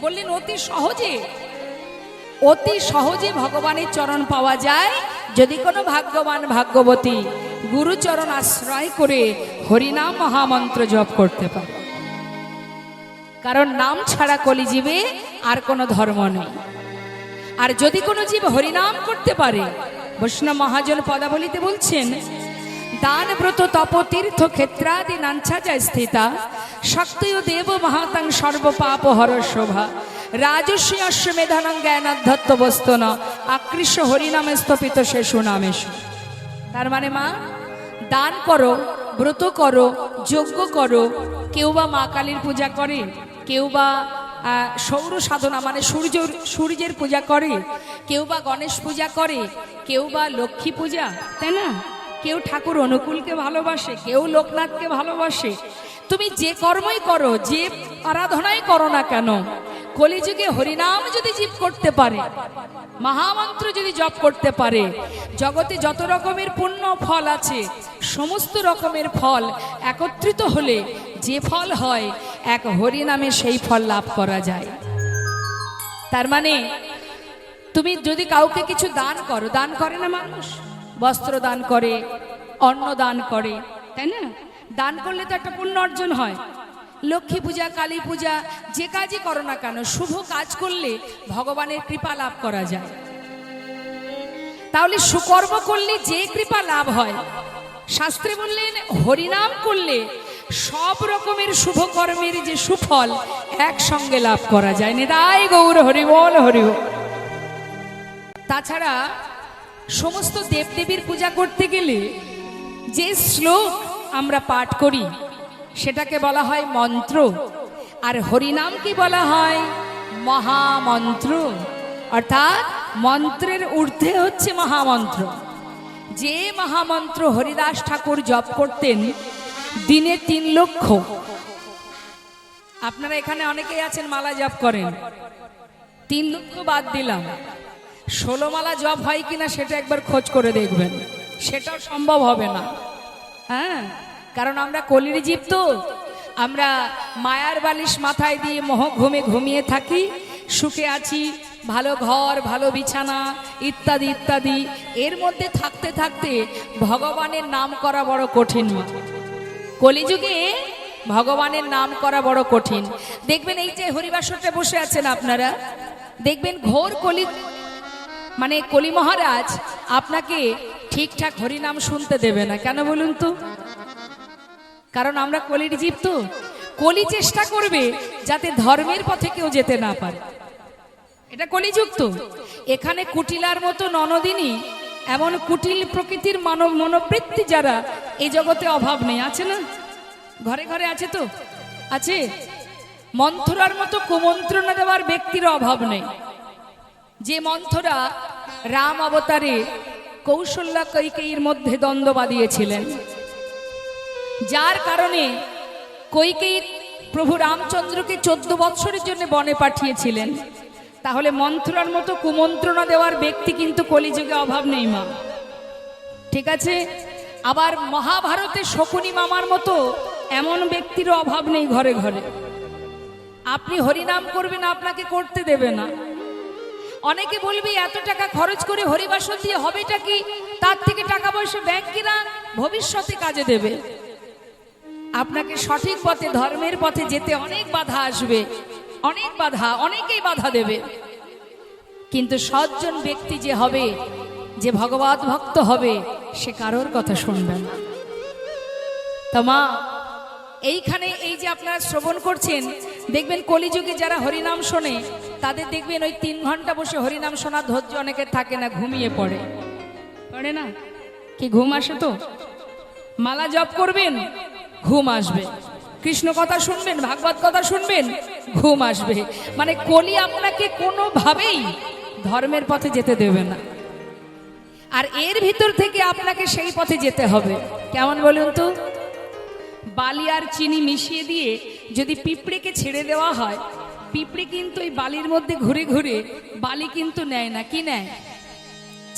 বললেন, অতি সহজে, অতি সহজে ভগবানের চরণ পাওয়া যায় যদি কোনো ভাগ্যবান ভাগ্যবতী গুরুচরণ আশ্রয় করে হরিনাম মহামন্ত্র জপ করতে পারে। কারণ নাম ছাড়া কলিজীবে আর কোনো ধর্ম নেই। আর যদি কোনো জীব হরিনাম করতে পারে, বৈষ্ণব মহাজন পদাবলিতে বলছেন, দান ব্রত তপ তীর্থ ক্ষেত্রাদি নাঞ্ছা যায় স্থিতা, শক্তয় দেব মহাতাং সর্বপাপ হর শোভা, রাজস্বী অশ্বমেধানং জ্ঞানাধ্যত্ত বস্তন, আকৃষ্ট হরিনামে স্থপিত শেষু নামেশ। তার মানে মা, দান করো, ব্রত করো, যজ্ঞ করো। কেউ বা মা কালীর পূজা করে, কেউ বা সৌর সাধনা মানে সূর্যের পূজা করে, কেউ বা গণেশ পূজা করে, কেউ বা লক্ষ্মী পূজা, তাই না? কেউ ঠাকুর অনুকূলকে ভালোবাসে, কেউ লোকনাথকে ভালোবাসে। তুমি যে কর্মই করো, যে আরাধনাই করো না কেন, কলিযুগে হরিনাম যদি জপ করতে পারে, মহামন্ত্র যদি জপ করতে পারে, জগতে যত রকমের পুণ্য ফল আছে, সমস্ত রকমের ফল একত্রিত হলে যে ফল হয়, এক হরিনামে সেই ফল লাভ করা যায়। তার মানে তুমি যদি কাউকে কিছু দান করো, দান করে না মানুষ? বস্ত্র দান করে, অন্ন দান করে, তাই না? দান করলে তো একটা পুণ্য অর্জন হয়। লক্ষ্মী পূজা, কালী পূজা, যে কাজই করো না কেন, শুভ কাজ করলে ভগবানের কৃপা লাভ করা যায়। তাহলে সুকর্ম করলে যে কৃপা লাভ হয়, শাস্ত্রে বললেন হরিনাম করলে সব রকমের শুভ কর্মের যে সুফল একসঙ্গে লাভ করা যায়। নিতাই গৌর হরিবল হরিবল। তাছাড়া সমস্ত দেবদেবীর পূজা করতে গেলে যে শ্লোক আমরা পাঠ করি সেটাকে বলা হয় মন্ত্র, আর হরিনামকে বলা হয় মহামন্ত্র। অর্থাৎ মন্ত্রের ঊর্ধ্বে হচ্ছে মহামন্ত্র। যে মহামন্ত্র হরিদাস ঠাকুর জপ করতেন দিনে 3 লক্ষ। আপনারা এখানে অনেকেই আছেন মালা জপ করেন, 3 লক্ষ বাদ দিলাম, 16 মালা জপ হয় কিনা সেটা একবার খোঁজ করে দেখবেন, সেটাও সম্ভব হবে না। হ্যাঁ, কারণ আমরা কলির জীব, তো আমরা মায়ার বালিশ মাথায় দিয়ে মোহ ঘুমে ঘুমিয়ে থাকি, সুখে আছি, ভালো ঘর, ভালো বিছানা ইত্যাদি ইত্যাদি। এর মধ্যে থাকতে থাকতে ভগবানের নাম করা বড় কঠিন। কলিযুগে ভগবানের নাম করা বড় কঠিন। দেখবেন এই যে হরিবাসরটা বসে আছেন আপনারা, দেখবেন ঘোর কলি, মানে কলি মহারাজ আপনাকে ঠিকঠাক হরিনাম শুনতে দেবে না। কেন বলুন তো? কারণ আমরা কলির জীব, তো কলি চেষ্টা করবে যাতে ধর্মের পথে কেউ যেতে না পারে। এটা কলিযুগ। তো এখানে কুটিলার মতো ননদিনী, এমন কুটিল প্রকৃতির মানব মনোবৃত্তি যারা এই জগতে অভাব নেই, আছে না? ঘরে ঘরে আছে, তো আছে। মন্থরার মতো কুমন্ত্রণা দেওয়ার ব্যক্তির অভাব নেই। যে মন্থরা রাম অবতারে কৌশল্যা কৈকেয়ীর মধ্যে দ্বন্দ্ব বাঁধিয়েছিলেন, যার কারণে কৈকেয়ী প্রভু রামচন্দ্রকে 14 বৎসরের জন্য বনে পাঠিয়েছিলেন, তাহলে মন্থরার মতো কুমন্ত্রণা দেওয়ার ব্যক্তি কিন্তু কলিযুগে অভাব নেই মা, ঠিক আছে? আবার মহাভারতে শকুনি মামার মতো এমন ব্যক্তিরও অভাব নেই ঘরে ঘরে। আপনি হরিনাম করবেন, আপনাকে করতে দেবে না। অনেকে বলবে এত টাকা খরচ করে হরিবাসন দিয়ে হবেটা কি? তার থেকে টাকা পয়সা ব্যাংকে রাখ, ভবিষ্যতে কাজে দেবে। আপনাকে সঠিক পথে, ধর্মের পথে যেতে অনেক বাধা আসবে, অনেক বাধা, অনেকেই বাধা দেবে। কিন্তু সজ্জন ব্যক্তি যে হবে, যে ভগবত ভক্ত হবে, সে কারোর কথা শুনবে না। তো মা, এইখানে এই যে আপনারা শ্রবণ করছেন, দেখবেন কলিযুগে যারা হরিনাম শোনে তাদের দেখবেন ওই 3 ঘন্টা বসে হরিনাম শোনার ধৈর্য অনেকের থাকে না, ঘুমিয়ে পড়ে। পড়ে না? কি ঘুম আসে? তো মালা জপ করবেন, ঘুম আসবে। কৃষ্ণ কথা শুনবেন, ভাগবত কথা শুনবেন, ঘুম আসবে। মানে কলি আপনাকে কোনোভাবেই ধর্মের পথে যেতে দেবে না। আর এর ভিতর থেকে আপনাকে সেই পথে যেতে হবে। কেমন বলুন তো? বালি আর চিনি মিশিয়ে দিয়ে যদি পিঁপড়েকে ছেড়ে দেওয়া হয়, পিঁপড়ে কিন্তু ওই বালির মধ্যে ঘুরে ঘুরে বালি কিন্তু নেয় না, কি নেয়?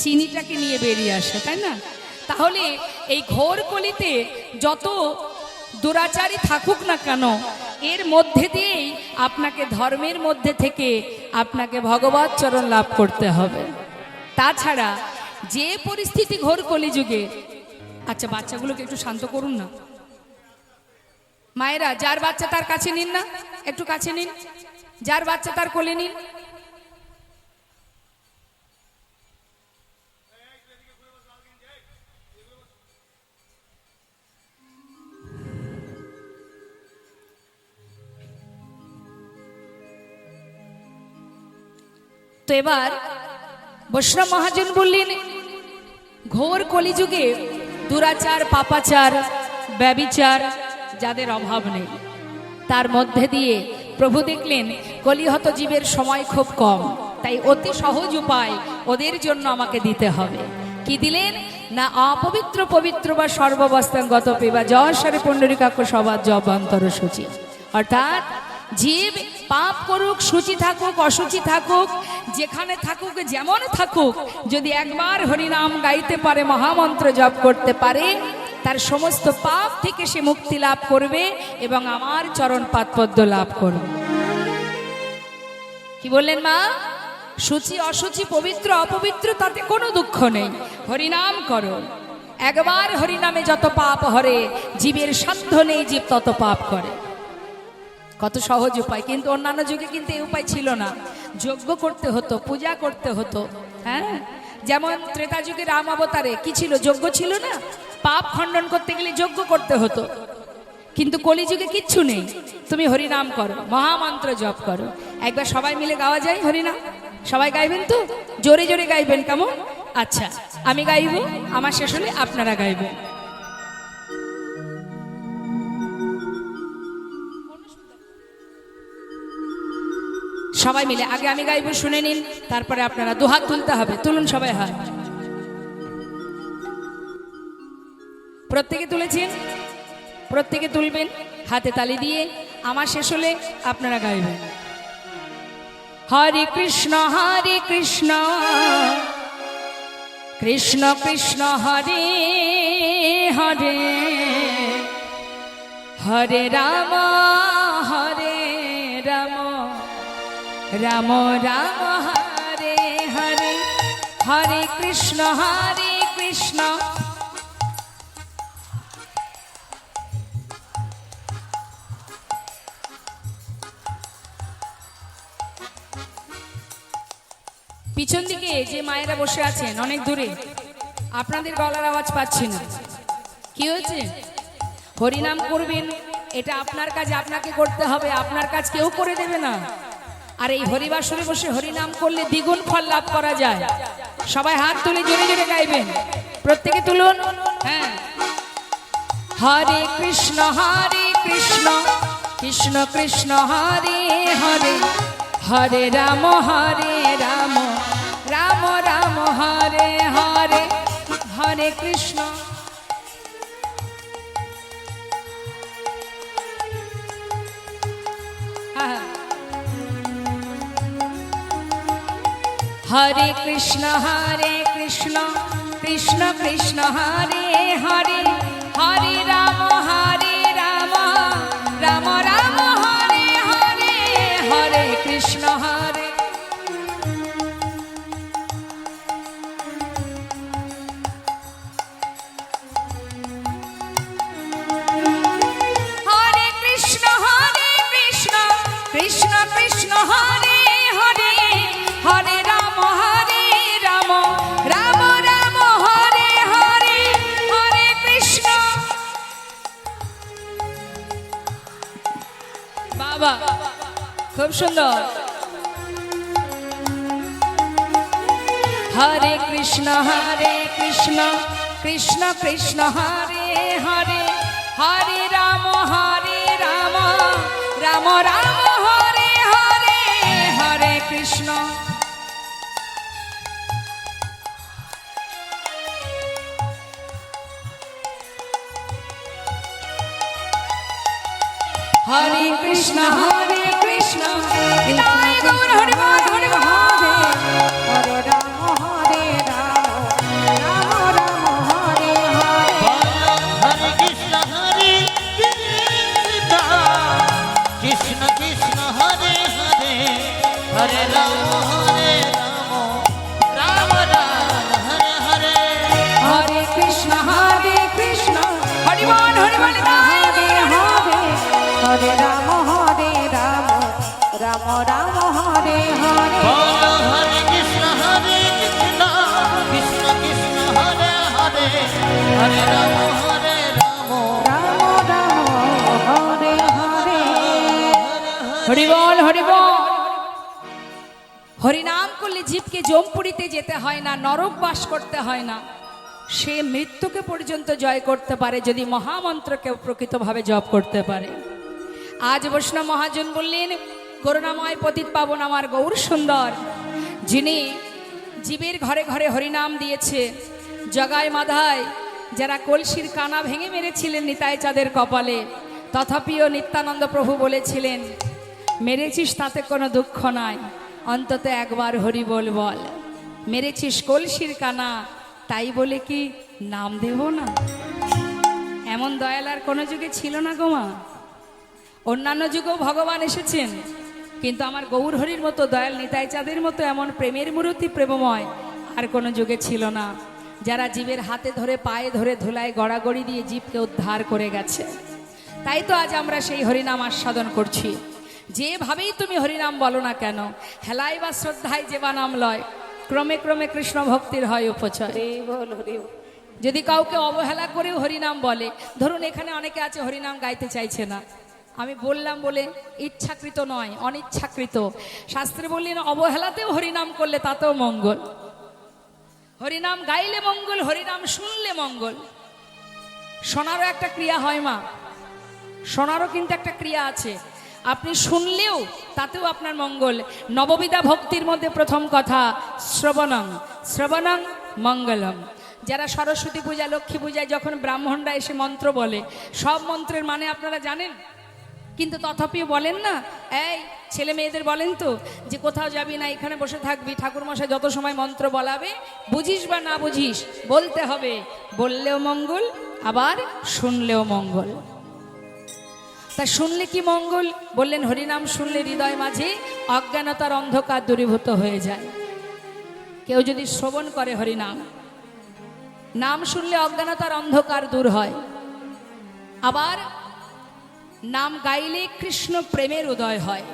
চিনিটাকে নিয়ে বেরিয়ে আসে, তাই না? তাহলে এই ঘোর কলিতে যত দুরাচারী থাকুক না কেন, এর মধ্যে দিয়েই আপনাকে ধর্মের মধ্যে থেকে আপনাকে ভগবত চরণ লাভ করতে হবে। তাছাড়া যে পরিস্থিতি ঘোর কলিযুগে, আচ্ছা বাচ্চাগুলোকে একটু শান্ত করুন না। মায়েরা, যার বাচ্চা তার কাছে নিন না, একটু কাছে নিন, যার বাচ্চা তার কোলে নিন। তো এবার বৈষ্ণব মহাজন বললেন, ঘোর কলিযুগে দুরাচার, পাপাচার, ব্যভিচার যাদের অভাব নেই, তার মধ্যে দিয়ে প্রভু দেখলেন কলিহত জীবের সময় খুব কম, তাই অতি সহজ উপায় ওদের জন্য আমাকে দিতে হবে। কি দিলেন না? অপবিত্র পবিত্র বা সর্ববস্তাঙ্গত পেবা যশরে পুণ্ডরিকাক্ষ সবার জবান্তর সূচি। অর্থাৎ জীব পাপ করুক, সূচি থাকুক, অসুচি থাকুক, যেখানে থাকুক, যেমন থাকুক, যদি একবার হরিনাম গাইতে পারে, মহামন্ত্র জপ করতে পারে, তার সমস্ত পাপ থেকে সে মুক্তি লাভ করবে এবং আমার চরণ পাদপদ্ম লাভ করবে। কি বললেন মা? সূচি অসুচি, পবিত্র অপবিত্র, তাতে কোনো দুঃখ নেই, হরিনাম করো। একবার হরিনামে যত পাপ হরে, জীবের সাধ্য নেই জীব তত পাপ করে। কত সহজ উপায়। কিন্তু অন্যান্য যুগে কিন্তু এই উপায় ছিল না, যজ্ঞ করতে হতো, পূজা করতে হতো। হ্যাঁ, যেমন ত্রেতা যুগে রাম অবতারে কি ছিল? যজ্ঞ ছিল না, পাপ খণ্ডন করতে গেলে যজ্ঞ করতে হতো, কিন্তু কলিযুগে কিচ্ছু নেই। তুমি হরিনাম করো, মহামন্ত্র জপ করো। একবার সবাই মিলে গাওয়া যায় হরিনাম? সবাই গাইবেন তো? জোরে জোরে গাইবেন, কেমন? আচ্ছা, আমি গাইব, আমার শেষ হলে আপনারা গাইবেন। সবাই মিলে আগে আমি গাইব, শুনে নিন, তারপরে আপনারা দুহাত তুলতে হবে। তুলুন সবাই হাত। প্রত্যেকে তুলেছেন? প্রত্যেকে তুলবেন, হাতে তালি দিয়ে। আমার শেষ হলে আপনারা গাইবেন। হরে কৃষ্ণ কৃষ্ণ কৃষ্ণ হরে হরে, হরে রাম রাম রাম হরে হরে, হরে কৃষ্ণ পিছন দিকে যে মায়েরা বসে আছেন অনেক দূরে, আপনাদের গলার আওয়াজ পাচ্ছি না। কি হয়েছে? হরিনাম করবেন, এটা আপনার কাজ, আপনাকে করতে হবে, আপনার কাজ কেউ করে দেবে না। আর এই হরিবাসরে বসে হরিনাম করলে দ্বিগুণ ফল লাভ করা যায়। সবাই হাত তুলে জোরে জোরে গাইবেন, প্রত্যেকে তুলুন। হ্যাঁ, হরে কৃষ্ণ কৃষ্ণ কৃষ্ণ হরে হরে, হরে রাম রাম রাম হরে হরে, হরে কৃষ্ণ হরে কৃষ্ণ কৃষ্ণ কৃষ্ণ হরে হরে, হরে রাম রাম রাম হরে হরে, হরে কৃষ্ণ হরে কৃষ্ণ কৃষ্ণ কৃষ্ণ হরে হরে, হরে রাম রাম রাম হরে হরে, হরে কৃষ্ণ। বাবা, খুব সুন্দর। হরে কৃষ্ণ কৃষ্ণ কৃষ্ণ হরে হরে, হরে রাম রাম রাম হরে হরে, হরে কৃষ্ণ। হরে কৃষ্ণ নিতাই গৌর হরি বল, হরি বল। হরে রাম রাম রাম হরে হরে, হরে কৃষ্ণ কৃষ্ণ কৃষ্ণ হরে হরে, হরে রাম রাম রাম হরে হরে, হরে কৃষ্ণ হরি বল, হরি বল। হরে হরে, হরে রাম রাম রাম হরে হরে, হরে কৃষ্ণ কৃষ্ণ কৃষ্ণ হরে হরে, হরে রাম রাম রাম হরে হরে। হরি বল, হরি বল। হরিনাম করলে জীবকে যমপুরীতে যেতে হয় না, নরক বাস করতে হয় না। সে মৃত্যুকে পর্যন্ত জয় করতে পারে যদি মহামন্ত্রকে প্রকৃতভাবে জপ করতে পারে। আজ বৈষ্ণব মহাজন বললেন, করুণাময় পতিত পাবন আমার গৌর সুন্দর, যিনি জীবের ঘরে ঘরে হরিনাম দিয়েছে, জগায় মাধায় যারা কলসির কানা ভেঙে মেরেছিলেন নিতাই চাঁদের কপালে, তথাপিও নিত্যানন্দ প্রভু বলেছিলেন, মেরেছিস তাতে কোনো দুঃখ নাই, অন্তত একবার হরি বল বল। মেরেছিস কলসির কানা, তাই বলে কি নাম দেব না? এমন দয়াল আর কোনো যুগে ছিল না গো মা। অন্যান্য যুগেও ভগবান এসেছেন, কিন্তু আমার গৌর হরির মতো দয়াল নিতাই চাঁদের মতো এমন প্রেমের মূর্তি প্রেমময় আর কোনো যুগে ছিল না, যারা জীবের হাতে ধরে পায়ে ধরে ধুলায় গড়াগড়ি দিয়ে জীবকে উদ্ধার করে গেছে। তাই তো আজ আমরা সেই হরিনাম আস্বাদন করছি। যেভাবেই তুমি হরিনাম বলো না কেন, হেলায় বা শ্রদ্ধায় যে বা নাম লয়, ক্রমে ক্রমে কৃষ্ণ ভক্তির হয় উপচয়। যদি কাউকে অবহেলা করেও হরিনাম বলে, ধরুন এখানে অনেকে আছে হরিনাম গাইতে চাইছে না, আমি বললাম বলে ইচ্ছাকৃত নয়, অনিচ্ছাকৃত। শাস্ত্রে বললেন অবহেলাতেও হরিনাম করলে তাতেও মঙ্গল। হরিনাম গাইলে মঙ্গল, হরিনাম শুনলে মঙ্গল। শোনারও একটা ক্রিয়া হয় মা, শোনারও কিন্তু একটা ক্রিয়া আছে। আপনি শুনলেও তাতেও আপনার মঙ্গল। নববিধা ভক্তির মধ্যে প্রথম কথা শ্রবণং, শ্রবণং মঙ্গলম। যারা সরস্বতী পূজা, লক্ষ্মী পূজায় যখন ব্রাহ্মণরা এসে মন্ত্র বলে, সব মন্ত্রের মানে আপনারা জানেন, কিন্তু তথাপিও বলেন না, এই ছেলে মেয়েদের বলেন তো যে কোথাও যাবি না, এখানে বসে থাকবি, ঠাকুরমশাই যত সময় মন্ত্র বলাবে, বুঝিস বা না বুঝিস বলতে হবে। বললেও মঙ্গল, আবার শুনলেও মঙ্গল। তা শুনলে কি মঙ্গল? বললেন হরিনাম শুনলে হৃদয় মাঝে অজ্ঞানতার অন্ধকার দূরীভূত হয়ে যায়। কেউ যদি শ্রবণ করে হরিনাম, নাম শুনলে অজ্ঞানতার অন্ধকার দূর হয়। আবার নাম গাইলে কৃষ্ণ প্রেমের উদয় হয়।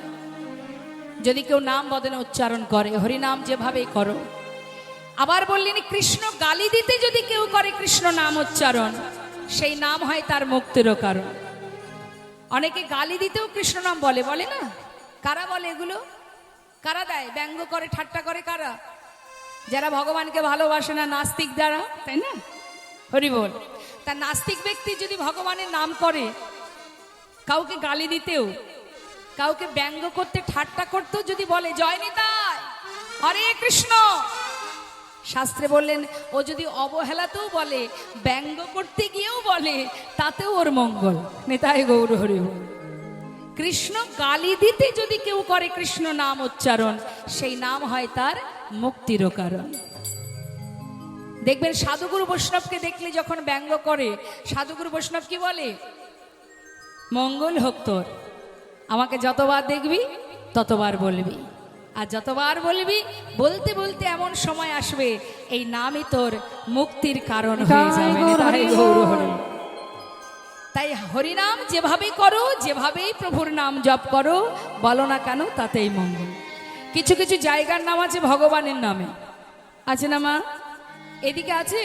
যদি কেউ নাম বদনে উচ্চারণ করে, হরিনাম যেভাবেই করো। আবার বললেন কৃষ্ণ গালি দিতে যদি কেউ করে কৃষ্ণ নাম উচ্চারণ, সেই নাম হয় তার মুক্তিরও কারণ। অনেকে গালি দিতেও কৃষ্ণ নাম বলে, বলে না? কারা বলে এগুলো? কারা দেয়? ব্যঙ্গ করে, ঠাট্টা করে কারা? যারা ভগবানকে ভালোবাসে না, নাস্তিক দ্বারা, তাই না? হরি বল। তা নাস্তিক ব্যক্তি যদি ভগবানের নাম করে, কাউকে গালি দিতেও, কাউকে ব্যঙ্গ করতে, ঠাট্টা করতেও যদি বলে জয় নিতাই, হরে কৃষ্ণ, শাস্ত্রে বললেন ও যদি অবহেলাতেও বলে, ব্যঙ্গ করতে গিয়েও বলে, তাতেও ওর মঙ্গল। নিতাই গৌর হরি বল। কৃষ্ণ গালি দিতে যদি কেউ করে কৃষ্ণ নাম উচ্চারণ, সেই নাম হয় তার মুক্তিরও কারণ। দেখবেন সাধুগুরু বৈষ্ণবকে দেখলে যখন ব্যঙ্গ করে, সাধুগুরু বৈষ্ণব কি বলে? মঙ্গল হোক তোর, আমাকে যতবার দেখবি ততবার বলবি, আর যতবার বলবি, বলতে বলতে এমন সময় আসবে এই নামই তোর মুক্তির কারণ হয়ে যাবে। নিতাই গৌর হরি। তাই হরিনাম যেভাবেই করো, যেভাবেই প্রভুর নাম জপ করো, বলো না কেন, তাতেই মঙ্গল। কিছু কিছু জায়গার নাম আছে ভগবানের নামে, আছে না মা? এদিকে আছে?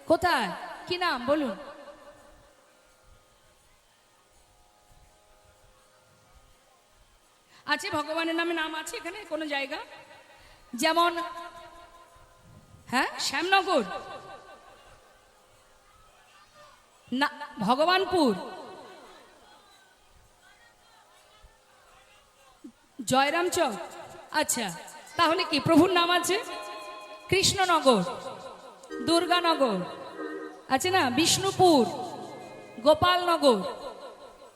কোথায়? কি নাম বলুন? আছে ভগবানের নামে নাম আছে এখানে কোনো জায়গা? যেমন হ্যাঁ, শ্যামনগর না, ভগবানপুর, জয়রাম চক। আচ্ছা, তাহলে কি প্রভুর নাম আছে? কৃষ্ণনগর, দুর্গানগর আছে না, বিষ্ণুপুর, গোপালনগর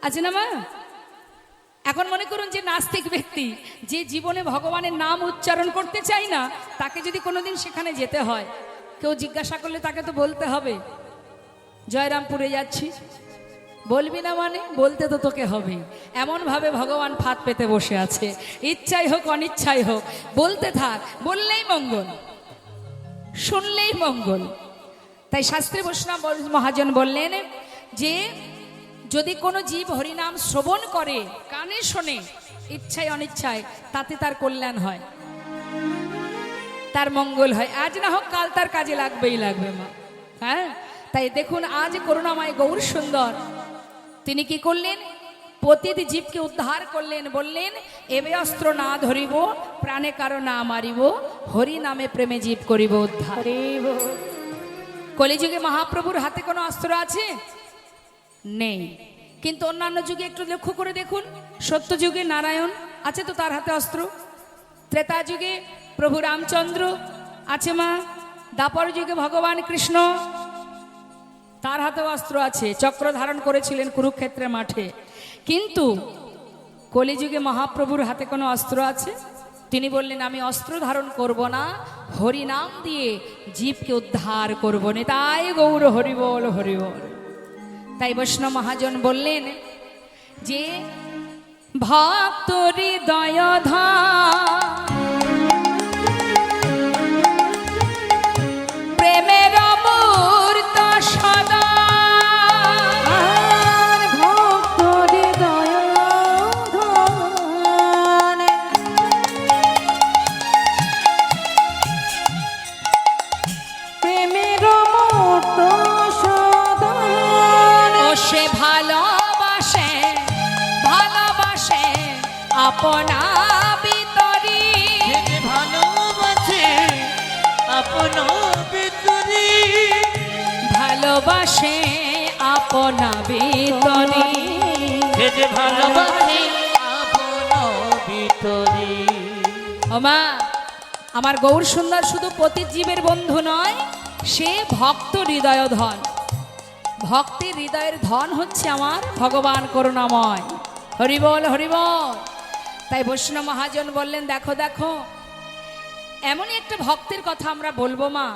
আছে না মা? এখন মনে করুন যে নাস্তিক ব্যক্তি, যে জীবনে ভগবানের নাম উচ্চারণ করতে চায় না, তাকে যদি কোনোদিন সেখানে যেতে হয়, কেউ জিজ্ঞাসা করলে তাকে তো বলতে হবে জয়রামপুরে যাচ্ছি। বলবি না মানে? বলতে তো তোকে হবে। এমন ভাবে ভগবান ফাঁদ পেতে বসে আছে, ইচ্ছাই হোক অনিচ্ছাই হোক বলতে থাক, বললেই মঙ্গল, শুনলেই মঙ্গল। তাই শাস্ত্রী বৈষ্ণব মহাজন বললেন যে যদি কোনো জীব হরিনাম শ্রবণ করে, কানে শোনে, ইচ্ছায় অনিচ্ছায়, তাতে তার কল্যাণ হয়, তার মঙ্গল হয়। আজ না হোক কাল তার কাজে লাগবেই লাগবে মা। হ্যাঁ, তাই দেখুন আজ করুণাময় গৌর সুন্দর তিনি কি করলেন? পতিত জীবকে উদ্ধার করলেন। বললেন এবে অস্ত্র না ধরিব, প্রাণে কারো না মারিব, হরি নামে প্রেমে জীব করিব উদ্ধার। কলিযুগে মহাপ্রভুর হাতে কোনো অস্ত্র আছে? নেই। কিন্তু অন্যান্য যুগে একটু লক্ষ্য করে দেখুন, সত্য যুগে নারায়ণ আছে তো তার হাতে অস্ত্র, ত্রেতা যুগে প্রভু রামচন্দ্র আছে মা, দাপর যুগে ভগবান কৃষ্ণ তার হাতেও অস্ত্র আছে, চক্র ধারণ করেছিলেন কুরুক্ষেত্রের মাঠে। কিন্তু কলিযুগে মহাপ্রভুর হাতে কোনো অস্ত্র আছে? তিনি বললেন আমি অস্ত্র ধারণ করব না, হরি নাম দিয়ে জীবকে উদ্ধার করব। নিতাই গৌর হরি বল, হরি বল। তাই বৈষ্ণব মহাজন বললেন যে ভক্ত হৃদয় প্রেমের মূর্ত সদা, ভক্ত হৃদয় প্রেমের মূর্ত আপনা ভিতরি সে যে ভালোবাসে আপনা ভিতরি ভালোবাসে আপনা ভিতরি সে যে ভালোবাসে আপনা ভিতরি। ওমা আমার গৌর সুন্দর শুধু পতিত জীবের বন্ধু নয়, সে ভক্ত হৃদয় ধন। ভক্তের হৃদয়ের ধন হচ্ছে আমার ভগবান করুণাময়। হরিবল হরিবল। তাই বৈষ্ণব মহাজন বললেন, দেখো দেখো এমনই একটা ভক্তের কথা আমরা বলবো মা।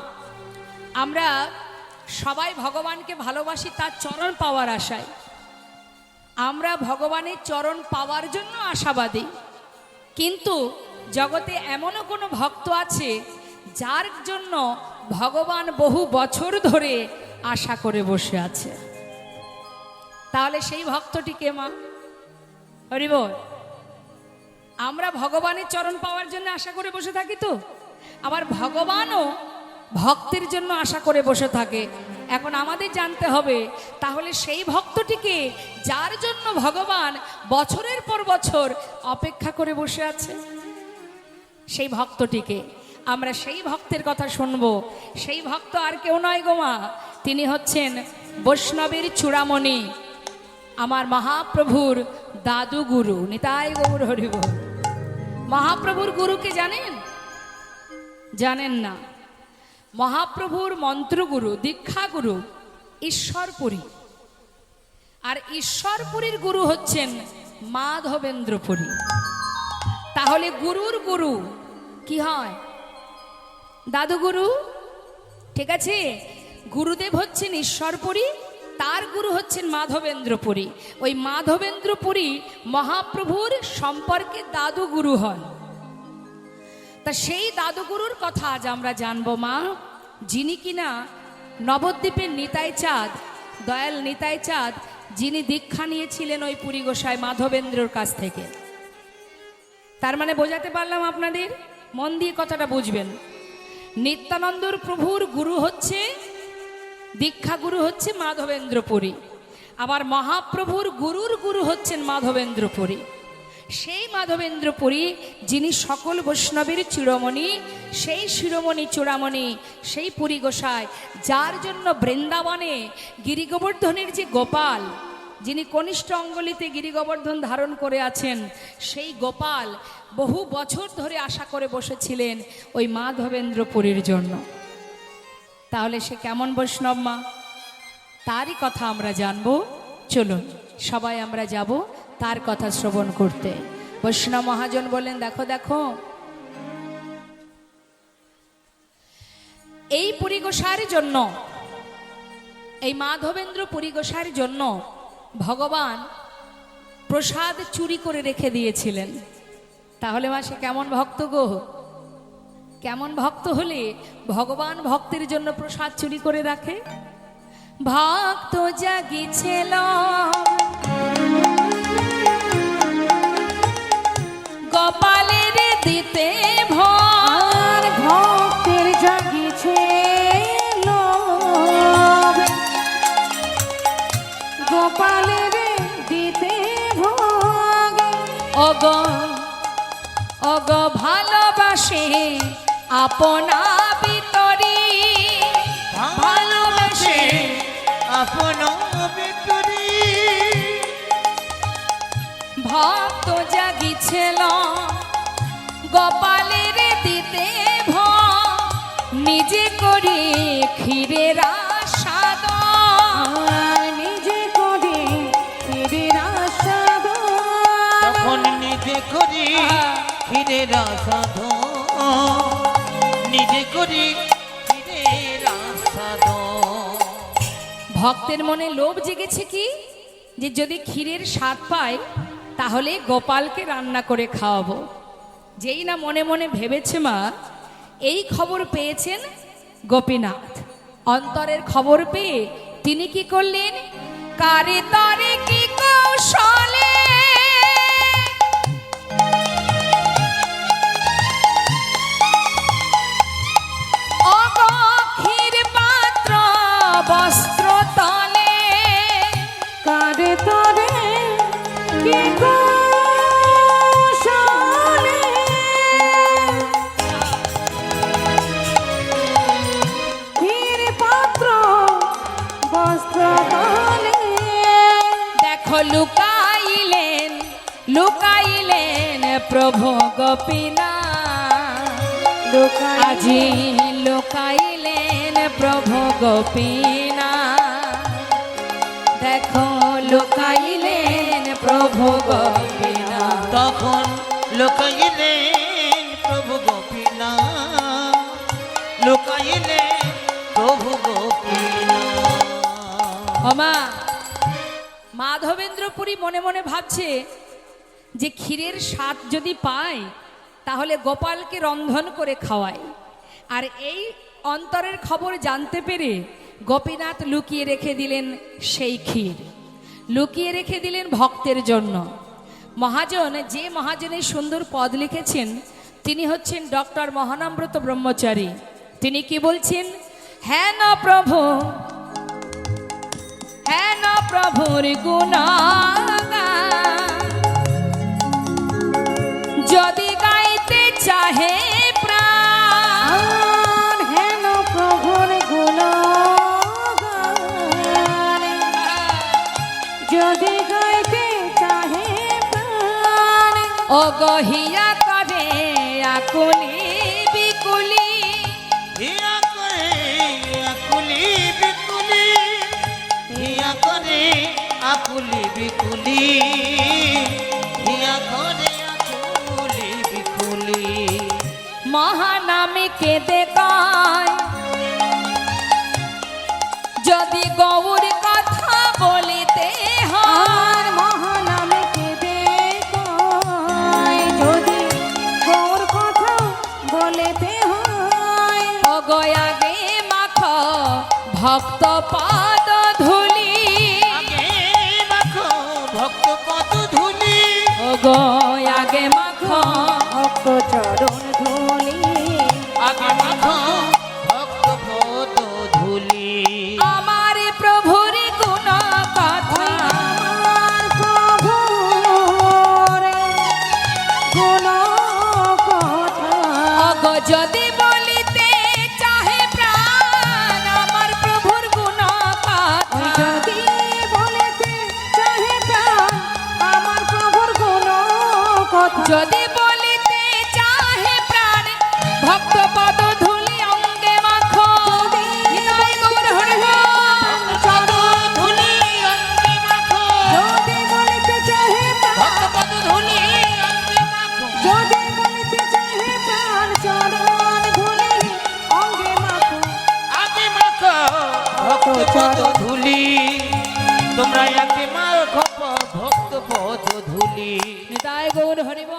আমরা সবাই ভগবানকে ভালোবাসি তার চরণ পাওয়ার আশায়। আমরা ভগবানের চরণ পাওয়ার জন্য আশাবাদী, কিন্তু জগতে এমনও কোনো ভক্ত আছে যার জন্য ভগবান বহু বছর ধরে আশা করে বসে আছে। তাহলে সেই ভক্তটি কে মা? হরিবল। আমরা ভগবানের চরণ পাওয়ার জন্য আশা করে বসে থাকি, তো আবার ভগবানও ভক্তের জন্য আশা করে বসে থাকে। এখন আমাদের জানতে হবে তাহলে সেই ভক্তটিকে যার জন্য ভগবান বছরের পর বছর অপেক্ষা করে বসে আছে, সেই ভক্তটিকে আমরা সেই ভক্তের কথা শুনবো। সেই ভক্ত আর কেউ নয় গো মা, তিনি হচ্ছেন বৈষ্ণবের চূড়ামণি, আমার মহাপ্রভুর দাদু গুরু নিতাই গৌর হরিবল। মহাপ্রভুর গুরুকে জানেন? জানেন না। মহাপ্রভুর মন্ত্রগুরু দীক্ষাগুরু ঈশ্বরপুরী, আর ঈশ্বরপুরীর গুরু হচ্ছেন মাধবেন্দ্রপুরী। তাহলে গুরুর গুরু কি হয়? দাদুগুরু, ঠিক আছে? গুরুদেব হচ্ছেন ঈশ্বরপুরী, তার গুরু হচ্ছেন মাধবেন্দ্রপুরী। ওই মাধবেন্দ্রপুরী মহাপ্রভুর সম্পর্কে দাদুগুরু হন। তা সেই দাদুগুরুর কথা আজ আমরা জানবো মা, যিনি কিনা নবদ্বীপের নিতাই চাঁদ, দয়াল নিতাই চাঁদ, যিনি দীক্ষা নিয়েছিলেন ওই পুরী গোসাই মাধবেন্দ্রর কাছ থেকে। তার মানে বোঝাতে পারলাম আপনাদের? মন দিয়ে কথাটা বুঝবেন। নিত্যানন্দর প্রভুর গুরু হচ্ছে, দীক্ষা গুরু হচ্ছে মাধবেন্দ্রপুরী, আবার মহাপ্রভুর গুরুর গুরু হচ্ছেন মাধবেন্দ্রপুরী। সেই মাধবেন্দ্রপুরী যিনি সকল বৈষ্ণবের চিরমণি, সেই শিরোমণি চূড়ামণি, সেই পুরী গোসাই, যার জন্য বৃন্দাবনে গিরিগোবর্ধনের যে গোপাল, যিনি কনিষ্ঠ অঙ্গলিতে গিরিগোবর্ধন ধারণ করে আছেন, সেই গোপাল বহু বছর ধরে আশা করে বসেছিলেন ওই মাধবেন্দ্রপুরীর জন্য। তাহলে সে কেমন বৈষ্ণব মা, তারই কথা আমরা জানবো। চলুন সবাই আমরা যাব তার কথা শ্রবণ করতে। বৈষ্ণব মহাজন বলেন, দেখো দেখো এই পুরী গোসাইয়ের জন্য, এই মাধবেন্দ্র পুরী গোসাইয়ের জন্য ভগবান প্রসাদ চুরি করে রেখে দিয়েছিলেন। তাহলে মা সে কেমন ভক্ত গো? কেমন ভক্ত হলে ভগবান ভক্তের জন্য প্রসাদ চুরি করে রাখে? ভক্ত জাগিছিল গোপালের দিতে ভোর, ভক্তের জাগিছে লোভ, গোপালের দিতে ভোগ। ওগো ওগো ভালোবাসে আপনা ভিতরি, ভালোবাসে আপনা ভিতরি ভক্ত জাগিছিল গোপালের দিতে ভোগ, নিজে করে ক্ষীরের আস্বাদ, নিজে করে ক্ষীরের আস্বাদ, তখন নিজে করি ক্ষীরের আস্বাদ, নিজে করি ক্ষীরের আস্বাদ। ভক্তের মনে লোভ জেগেছে কি, যে যদি ক্ষীরের স্বাদ পায় তাহলে গোপালকে রান্না করে খাওয়াবো। যেই না মনে মনে ভেবেছে মা, এই খবর পেয়েছেন গোপীনাথ। অন্তরের খবর পেয়ে তিনি কি করলেন? কারে তারে কি কৌশলে অগক্ষীর পাত্র বস্ত্র তলে, কারে তরে কি কৌশলে দেখো লুকাইলেন লুকাইলেন প্রভু গোপীনাথ আজি লুকাইলেন প্রভু গোপীনাথ দেখো লুকাইলেন প্রভু গোপীনাথ তখন লুকাইলেন প্রভু গোপীনাথ, লুকাইলেন প্রভু গোপীনাথ। ওমা মাধবেন্দ্রপুরী মনে মনে ভাবছে যে ক্ষীরের স্বাদ যদি পায় তাহলে গোপালকে রন্ধন করে খাওয়ায়। আর এই অন্তরের খবর জানতে পেরে গোপীনাথ লুকিয়ে রেখে দিলেন সেই ক্ষীর, লুকিয়ে রেখে দিলেন ভক্তের জন্য। মহাজন, যে মহাজনের সুন্দর পদ লিখেছেন তিনি হচ্ছেন ডক্টর মহানামব্রত ব্রহ্মচারী। তিনি কি বলছেন? হ্যাঁ না প্রভু, হ্যাঁ না প্রভুর গুণগান যদি গাইতে চাহে প্রাণ, হেন প্রভুর গুণগান যদি গাইতে চাহে প্রাণ, ও গহিয়া করে আকুলি বিকুলি, হিয়া করে আকুলি বিকুলি, হিয়া করে আকুলি বিকুলি, হিয়া করে আকুলি বিকুলি। মহানামে কেঁদে কয় যদি গৌর কথা বলিতে হয়, আর মহানামে কেঁদে কয় যদি গৌর কথা বলেতে হয়, ও গয়াগে মাখ ভক্ত পাদ ধুলি, আগে মাখো ভক্ত পদ ধুলি, ও গয়াগে মাখ ভক্ত চরণ ধুলি, আগে মাখো ভক্ত পদ ধুলি। আমার প্রভুর গুণ কথা, আমার প্রভুর গুণ কথা, অগ যদি বলিতে চাহে প্রাণ আমার প্রভুর গুণ কথা, যদি বলেতে চাহে প্রাণ আমার প্রভুর গুণ কথা, যদি বলিতে চাহে প্রাণ ভক্ত পদ ধুলি অঙ্গে মাখো। নিতাই গৌর হরি বল। পদ ধুলি অঙ্গে মাখো, যদি বলিতে চাহে ভক্ত প্রাণ, পদ ধুলি অঙ্গে মাখো, যদি বলিতে চাহে প্রাণ চরণ ধুলি অঙ্গে মাখো, আগে মাখো ভক্ত পদ ধুলি, তোমরা আগে মাখো ভক্ত পদ ধুলি। নিতাই গৌর হরি বল।